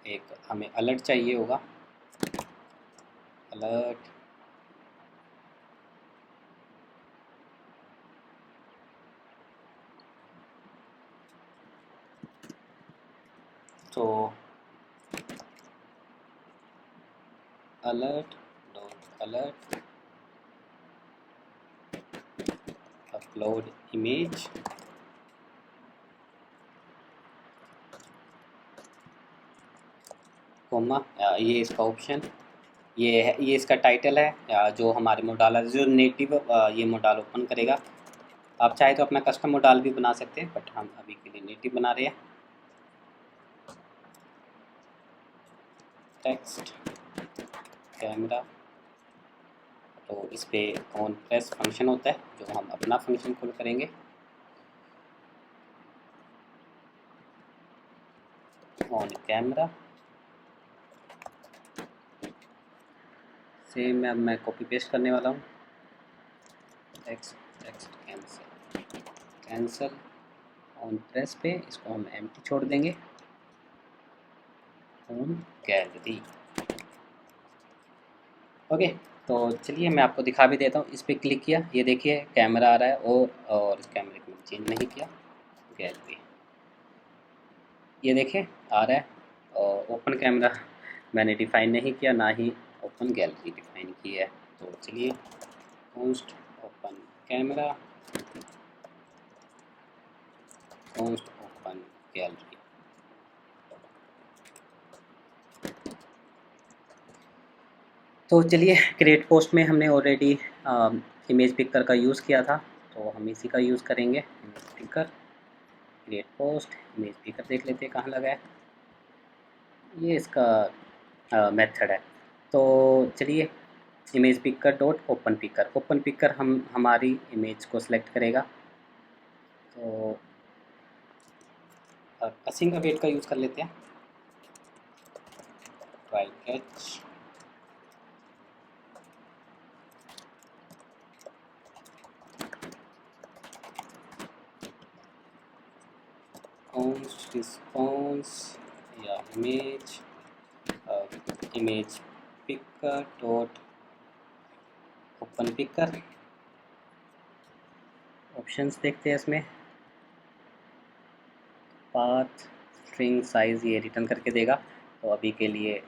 एक हमें अलर्ट चाहिए होगा, अलर्ट तो alert dot alert upload image, comma ये इसका ऑप्शन, ये इसका टाइटल है, जो हमारे मोडाल जो नेटिव ये मोडाल ओपन करेगा। आप चाहे तो अपना कस्टम मोडाल भी बना सकते हैं, बट हम अभी के लिए नेटिव बना रहे हैं। टेक्स्ट कैमरा, तो इस पर ऑन प्रेस फंक्शन होता है, जो हम अपना फंक्शन कॉल करेंगे। कैमरा, सेम अब मैं कॉपी पेस्ट करने वाला हूँ, टेक्स्ट कैंसल ऑन प्रेस पे इसको हम एम्प्टी छोड़ देंगे, ऑन गैलरी। ओके, तो चलिए मैं आपको दिखा भी देता हूँ। इस पर क्लिक किया, ये देखिए कैमरा आ रहा है, और इस कैमरे को चेंज नहीं किया, गैलरी ये देखिए आ रहा है। और ओपन कैमरा मैंने डिफ़ाइन नहीं किया, ना ही ओपन गैलरी डिफ़ाइन की है। तो चलिए const open camera, const open gallery. तो चलिए क्रिएट पोस्ट में हमने ऑलरेडी इमेज पिकर का यूज़ किया था, तो हम इसी का यूज़ करेंगे। Image picker, create post, image picker देख लेते हैं कहाँ लगा है, ये इसका मेथड है। तो चलिए image picker dot open speaker, open speaker हम हमारी इमेज को सिलेक्ट करेगा। तो कसिंग का वेट का यूज़ कर लेते हैं, ट्राई कैच, रिस्पॉन्स या image picker dot open speaker. Options देखते हैं इसमें, पाथ, स्ट्रिंग साइज़ ये रिटर्न करके देगा। तो अभी के लिए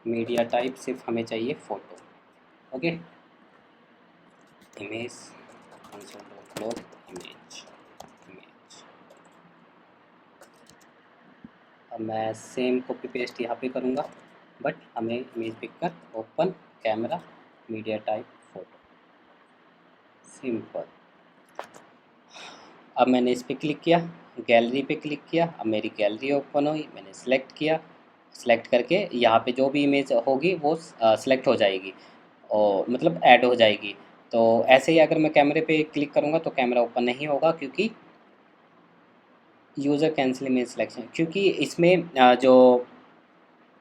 मीडिया टाइप सिर्फ हमें चाहिए photo. Okay, image console.log image. अब मैं सेम कॉपी पेस्ट यहाँ पे करूँगा, बट हमें image picker open camera media type photo, simple. अब मैंने इस पर क्लिक किया, गैलरी पे क्लिक किया, अब मेरी गैलरी ओपन हुई, मैंने सेलेक्ट किया, सेलेक्ट करके यहाँ पे जो भी इमेज होगी वो सेलेक्ट हो जाएगी और मतलब ऐड हो जाएगी। तो ऐसे ही अगर मैं कैमरे पे क्लिक करूँगा तो कैमरा ओपन नहीं होगा, क्योंकि यूज़र कैंसिल इमेज सिलेक्शन, क्योंकि इसमें जो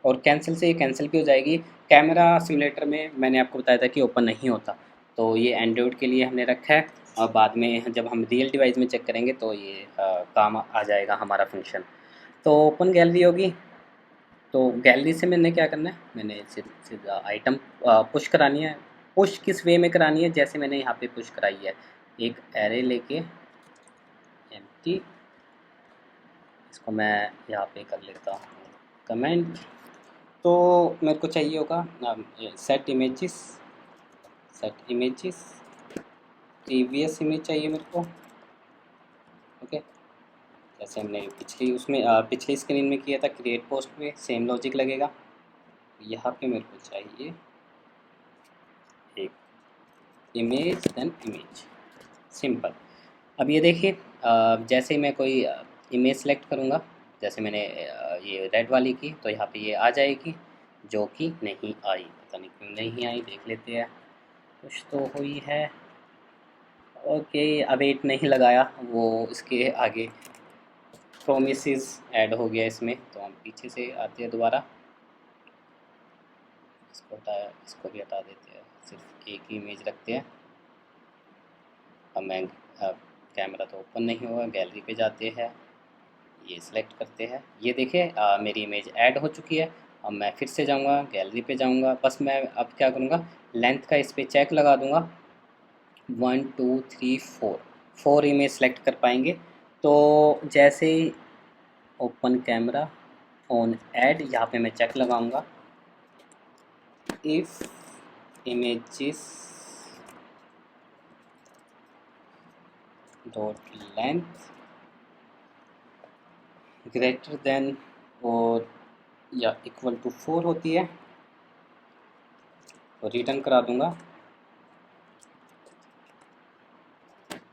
और कैंसिल से ये कैंसिल भी हो जाएगी। कैमरा सिमुलेटर में मैंने आपको बताया था कि ओपन नहीं होता, तो ये एंड्रॉयड के लिए हमने रखा है, और बाद में जब हम रियल डिवाइस में चेक करेंगे तो ये काम आ जाएगा हमारा फंक्शन। तो ओपन गैलरी होगी, तो गैलरी से मैंने क्या करना है, मैंने सीधा आइटम पुश करानी है। पुश किस वे में करानी है, जैसे मैंने यहाँ पे पुश कराई है, एक एरे लेके एम्प्टी, इसको मैं यहाँ पे कर लेता हूँ कमेंट। तो मेरे को चाहिए होगा सेट इमेजेस, प्रीवियस इमेज चाहिए मेरे को। ओके, जैसे हमने पिछली स्क्रीन में किया था क्रिएट पोस्ट में, सेम लॉजिक लगेगा। यहाँ पे मेरे को चाहिए एक इमेज देन इमेज, सिंपल। अब ये देखिए जैसे ही मैं कोई इमेज सेलेक्ट करूँगा, जैसे मैंने ये रेड वाली की, तो यहाँ पे ये आ जाएगी, जो कि नहीं आई, पता नहीं क्यों नहीं आई, देख लेते हैं, कुछ तो हुई है। ओके, अवेट नहीं लगाया, वो इसके आगे प्रोमिसेस ऐड हो गया इसमें, तो हम पीछे से आते हैं दोबारा, इसको भी हटा देते हैं, सिर्फ एक ही इमेज रखते हैं। अब मैं कैमरा तो ओपन नहीं होगा, गैलरी पे जाते हैं, ये सिलेक्ट करते हैं, ये देखिए मेरी इमेज ऐड हो चुकी है। अब मैं फिर से जाऊंगा, गैलरी पे जाऊंगा, बस मैं अब क्या करूंगा, लेंथ का इस पर चेक लगा दूंगा, 1 2 3 4, 4 इमेज सेलेक्ट कर पाएंगे। तो जैसे ओपन कैमरा ऑन ऐड, यहाँ पे मैं चेक लगाऊंगा, if images dot length greater than और या इक्वल टू 4 होती है, तो रिटर्न करा दूंगा।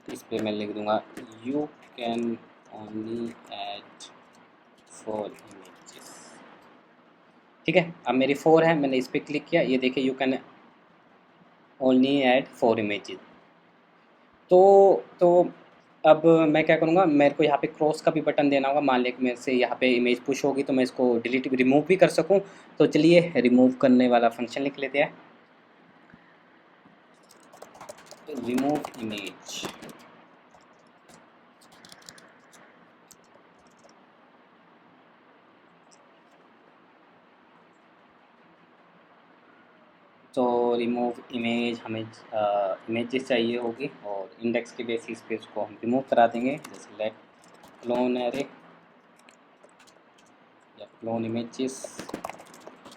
इस पर मैं लिख दूंगा you can only add 4 images. ठीक है, अब मेरी 4 है, मैंने इस पर क्लिक किया, ये देखिए you can only add 4 images. तो अब मैं क्या करूँगा, मेरे को यहाँ पे क्रॉस का भी बटन देना होगा। मान लिया कि मेरे से यहाँ पे इमेज पुश होगी तो मैं इसको डिलीट रिमूव भी कर सकूँ। तो चलिए रिमूव करने वाला फंक्शन लिख लेते हैं, रिमूव इमेज। तो रिमूव इमेज हमें इमेजेस चाहिए होगी और इंडेक्स के बेसिस पे उसको हम रिमूव करा देंगे। जैसे लेट क्लोन एरे या क्लोन इमेजेस,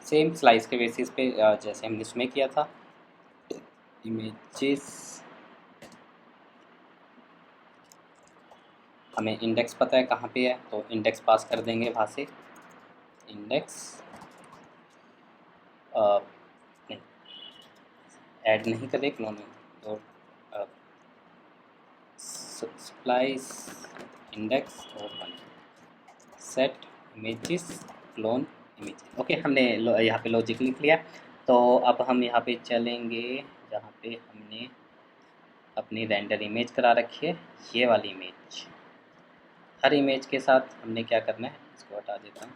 सेम स्लाइस के बेसिस पे जैसे हमने इसमें किया था। इमेजेस, हमें इंडेक्स पता है कहाँ पे है, तो इंडेक्स पास कर देंगे वहाँ से। इंडेक्स नहीं, ऐड नहीं करें क्लोन तो स्प्लाइस इंडेक्स और one set images clone images. Okay, हमने यहाँ पे लॉजिक लिख लिया। तो अब हम यहाँ पे चलेंगे जहाँ पे हमने अपनी रेंडर इमेज करा रखी है, ये वाली इमेज। हर इमेज के साथ हमने क्या करना है, इसको हटा देता हूँ।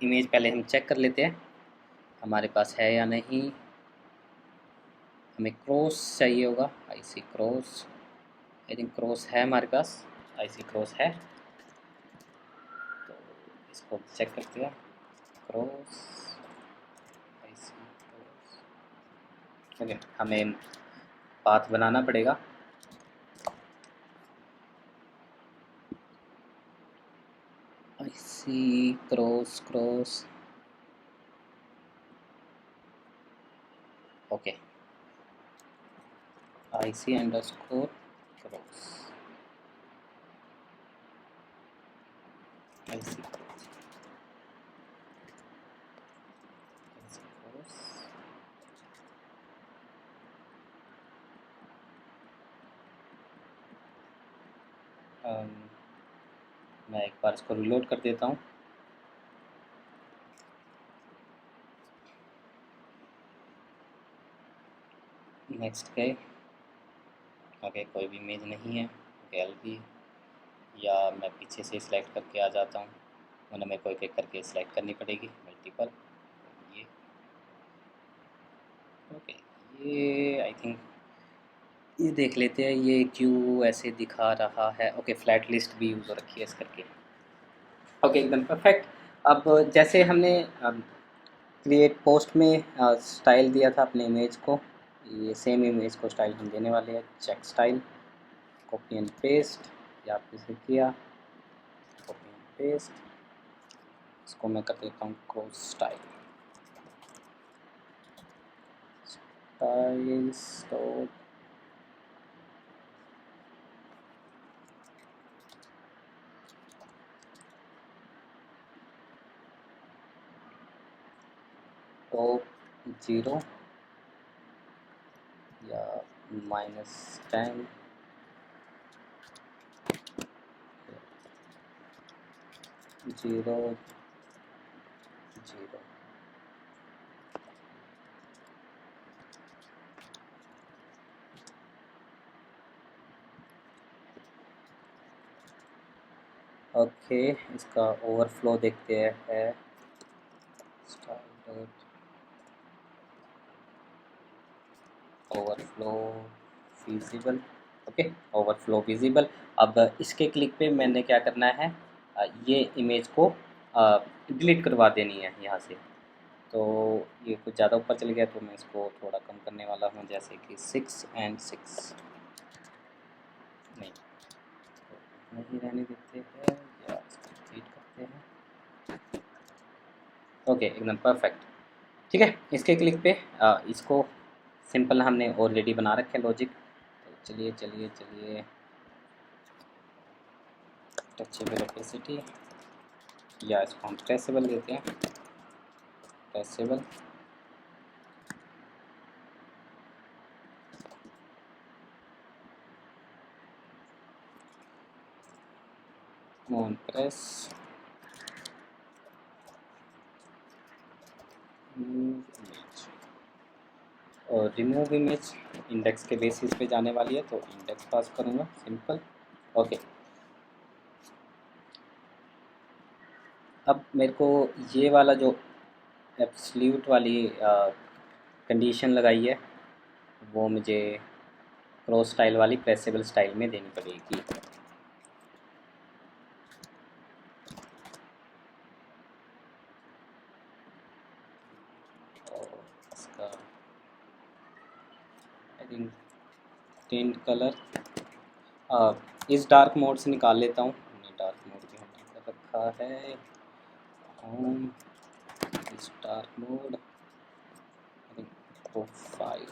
इमेज पहले हम चेक कर लेते हैं हमारे पास है या नहीं। हमें क्रॉस चाहिए होगा, IC cross. I think cross है हमारे पास, आईसी क्रॉस है। तो इसको चेक करते हैं, क्रॉस आईसी क्रॉस। ओके, हमें पाथ बनाना पड़ेगा। IC cross cross, okay, IC underscore cross, IC cross मैं एक बार इसको रिलोड कर देता हूँ। नेक्स्ट गए, ओके, कोई भी इमेज नहीं है। गैलरी, या मैं पीछे से सिलेक्ट करके आ जाता हूँ, वरना मेरे को एक एक करके सिलेक्ट करनी पड़ेगी मल्टीपल। ये ओके, ये आई थिंक ये देख लेते हैं ये क्यों ऐसे दिखा रहा है। ओके, फ्लैट लिस्ट भी यूज़ हो रखी है इस करके। ओके, एकदम परफेक्ट। अब जैसे हमने क्रिएट पोस्ट में स्टाइल दिया था अपने इमेज को, ये सेम इमेज को स्टाइल हम देने वाले हैं। Check style, copy and paste, या आपने से किया कॉपी एंड पेस्ट। इसको मैं कर देता हूँ cross style, styles dot top 0 या -10, 0 0। ओके, इसका ओवरफ्लो देखते हैं है style overflow visible. Okay, overflow visible. अब इसके क्लिक पे मैंने क्या करना है, ये इमेज को डिलीट करवा देनी है यहाँ से। तो ये कुछ ज़्यादा ऊपर चल गया, तो मैं इसको थोड़ा कम करने वाला हूँ, जैसे कि 6 and 6। नहीं, नहीं रहने देते हैं, या इसको डिलीट करते हैं। ओके, एकदम परफेक्ट। ठीक है, इसके क्लिक पे इसको सिंपल हमने ऑलरेडी बना रखे लॉजिक। तो चलिए चलिए चलिए, टचेबल ओपेसिटी, या इसको हम ट्रेसेबल देते हैं, ट्रेसेबल। ऑन प्रेस, इमेज, और रिमूव इमेज इंडेक्स के बेसिस पे जाने वाली है, तो इंडेक्स पास करूँगा, सिंपल। ओके, अब मेरे को ये वाला जो एब्सल्यूट वाली कंडीशन लगाई है वो मुझे क्रॉस स्टाइल वाली प्रेसेबल स्टाइल में देनी पड़ेगी। और इसका आई थिंक टिंट कलर इस डार्क मोड से निकाल लेता हूँ। हमने डार्क मोड भी हमने कर रखा है, होम, इस dark mode, I think profile,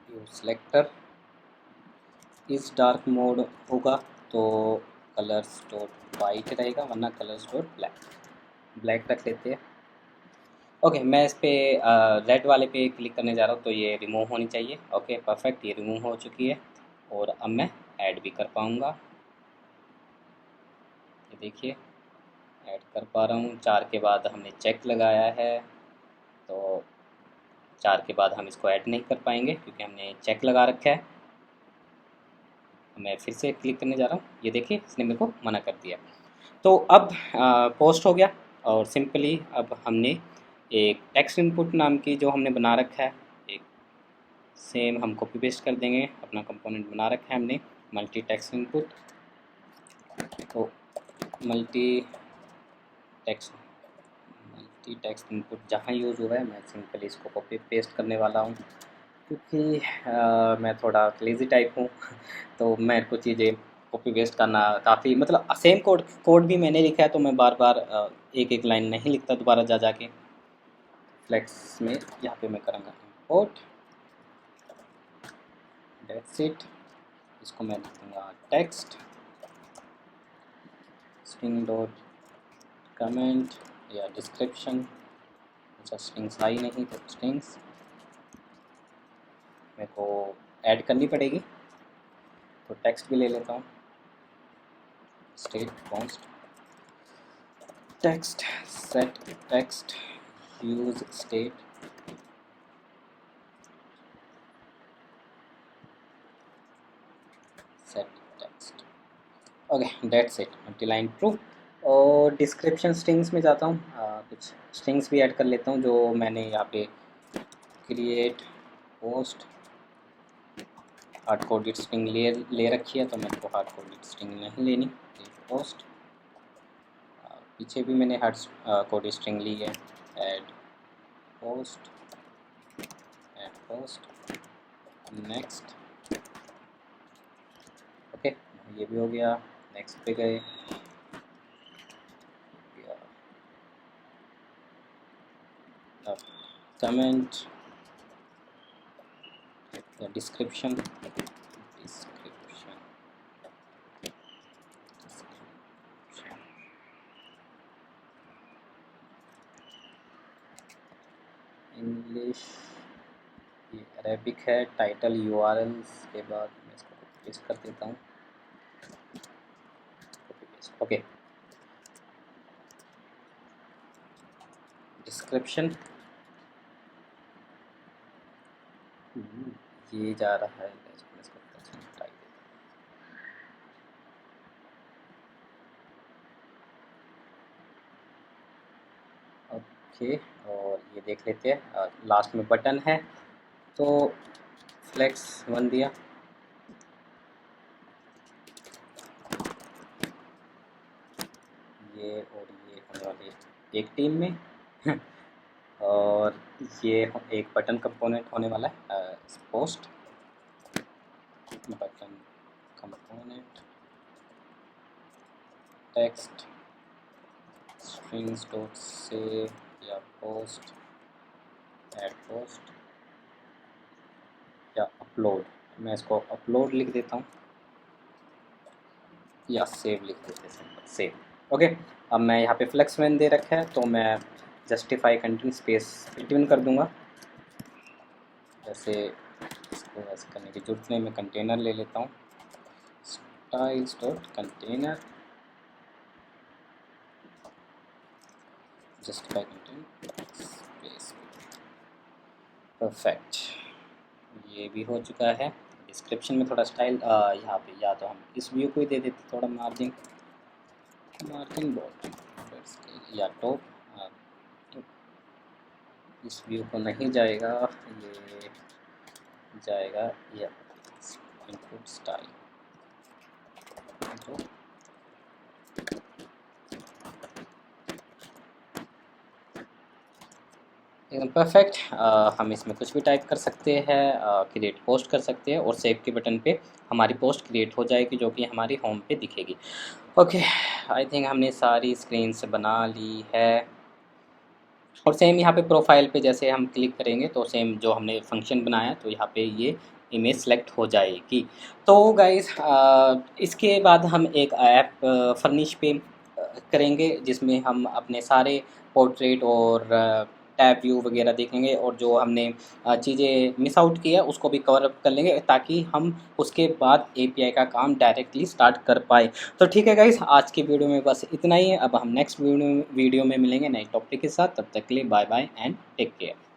view selector, इस डार्क मोड होगा तो कलर्स डॉट वाइट रहेगा, वरना कलर्स डॉट ब्लैक, ब्लैक रख लेते हैं। ओके, मैं इस पे रेड वाले पे क्लिक करने जा रहा हूँ, तो ये रिमूव होनी चाहिए। ओके परफेक्ट, ये रिमूव हो चुकी है और अब मैं ऐड भी कर पाऊँगा। ये देखिए ऐड कर पा रहा हूँ। 4 के बाद हमने चेक लगाया है, तो 4 के बाद हम इसको ऐड नहीं कर पाएंगे क्योंकि हमने चेक लगा रखा है। मैं फिर से क्लिक करने जा रहा हूँ, ये देखिए इसने मेरे को मना कर दिया। तो अब पोस्ट हो गया और सिंपली अब हमने एक टेक्स्ट इनपुट नाम की जो हमने बना रखा है, एक सेम हम कॉपी पेस्ट कर देंगे। अपना कंपोनेंट बना रखा है हमने मल्टी टेक्स्ट इनपुट, तो मल्टी टेक्स्ट इनपुट जहाँ यूज़ हुआ है मैं सिंपली इसको कॉपी पेस्ट करने वाला हूँ क्योंकि मैं थोड़ा लेज़ी टाइप हूँ तो मेरे को चीज़ें कॉपी पेस्ट करना काफ़ी, मतलब सेम कोड भी मैंने लिखा है तो मैं बार बार एक एक लाइन नहीं लिखता दोबारा जा जाके। फ्लेक्स में यहाँ पे मैं करूँगा इंपोर्ट, दैट्स इट। इसको मैं लिखूँगा टेक्स्ट स्ट्रिंग डॉट कमेंट या डिस्क्रिप्शन। अच्छा स्ट्रिंग्स आई नहीं तो स्ट्रिंग्स मेरे को ऐड करनी पड़ेगी, तो टेक्स्ट भी ले लेता हूँ, state const text set text use state set text. Okay that's it, multiline true. और डिस्क्रिप्शन स्ट्रिंग्स में जाता हूँ, कुछ स्ट्रिंग्स भी ऐड कर लेता हूँ जो मैंने यहाँ पे create post hard coded string ले रखी है, तो मेरे को हार्ड कोडेड स्ट्रिंग नहीं लेनी, पोस्ट। पीछे भी मैंने हार्ड कोडेड स्ट्रिंग ली है, ऐड पोस्ट नेक्स्ट। ओके ये भी हो गया, नेक्स्ट पे गए, कमेंट या डिस्क्रिप्शन इंग्लिश, ये अरेबिक है, टाइटल यूआरएल्स के बाद मैं इसको पेस्ट कर देता हूँ, ओके। डिस्क्रिप्शन ये जा रहा है, इसको हटाई देता हूँ। ओके और ये देख लेते हैं, लास्ट में बटन है तो फ्लेक्स 1 दिया, ये और ये होने वाले एक टीम में और ये एक बटन कंपोनेंट होने वाला है, post button component text strings dot से या पोस्ट ऐड पोस्ट या अपलोड, मैं इसको अपलोड लिख देता हूँ या सेव लिख देते हैं, सिंपल सेव। ओके अब मैं यहाँ पे फ्लेक्स मैन दे रखा है तो मैं जस्टिफाई कंटेंट स्पेस बिटवीन कर दूँगा, जैसे इसको ऐसे करने की जरूरत नहीं, मैं कंटेनर ले लेता हूँ, tiles dot container justify container space। Perfect, ये भी हो चुका है। डिस्क्रिप्शन में थोड़ा स्टाइल यहाँ पे या तो हम इस व्यू को ही दे देते थोड़ा मार्जिन बॉर्डर या टॉप। इस व्यू को नहीं जाएगा, ये जाएगा या इनपुट स्टाइल तो एकदम परफेक्ट। हम इसमें कुछ भी टाइप कर सकते हैं, क्रिएट पोस्ट कर सकते हैं और सेव के बटन पे हमारी पोस्ट क्रिएट हो जाएगी जो कि हमारी होम पे दिखेगी। ओके, आई थिंक हमने सारी स्क्रीन से बना ली है। और सेम यहाँ पे प्रोफाइल पे जैसे हम क्लिक करेंगे तो सेम जो हमने फंक्शन बनाया तो यहाँ पे ये इमेज सेलेक्ट हो जाएगी। तो गाइस इसके बाद हम एक ऐप फर्निश पे करेंगे जिसमें हम अपने सारे पोर्ट्रेट और टैब व्यू वगैरह देखेंगे और जो हमने चीज़ें मिस आउट किया उसको भी कवर अप कर लेंगे ताकि हम उसके बाद एपीआई का काम डायरेक्टली स्टार्ट कर पाए। तो ठीक है गाइस, आज की वीडियो में बस इतना ही है। अब हम नेक्स्ट वीडियो में मिलेंगे नए टॉपिक के साथ। तब तक के लिए bye bye and take care.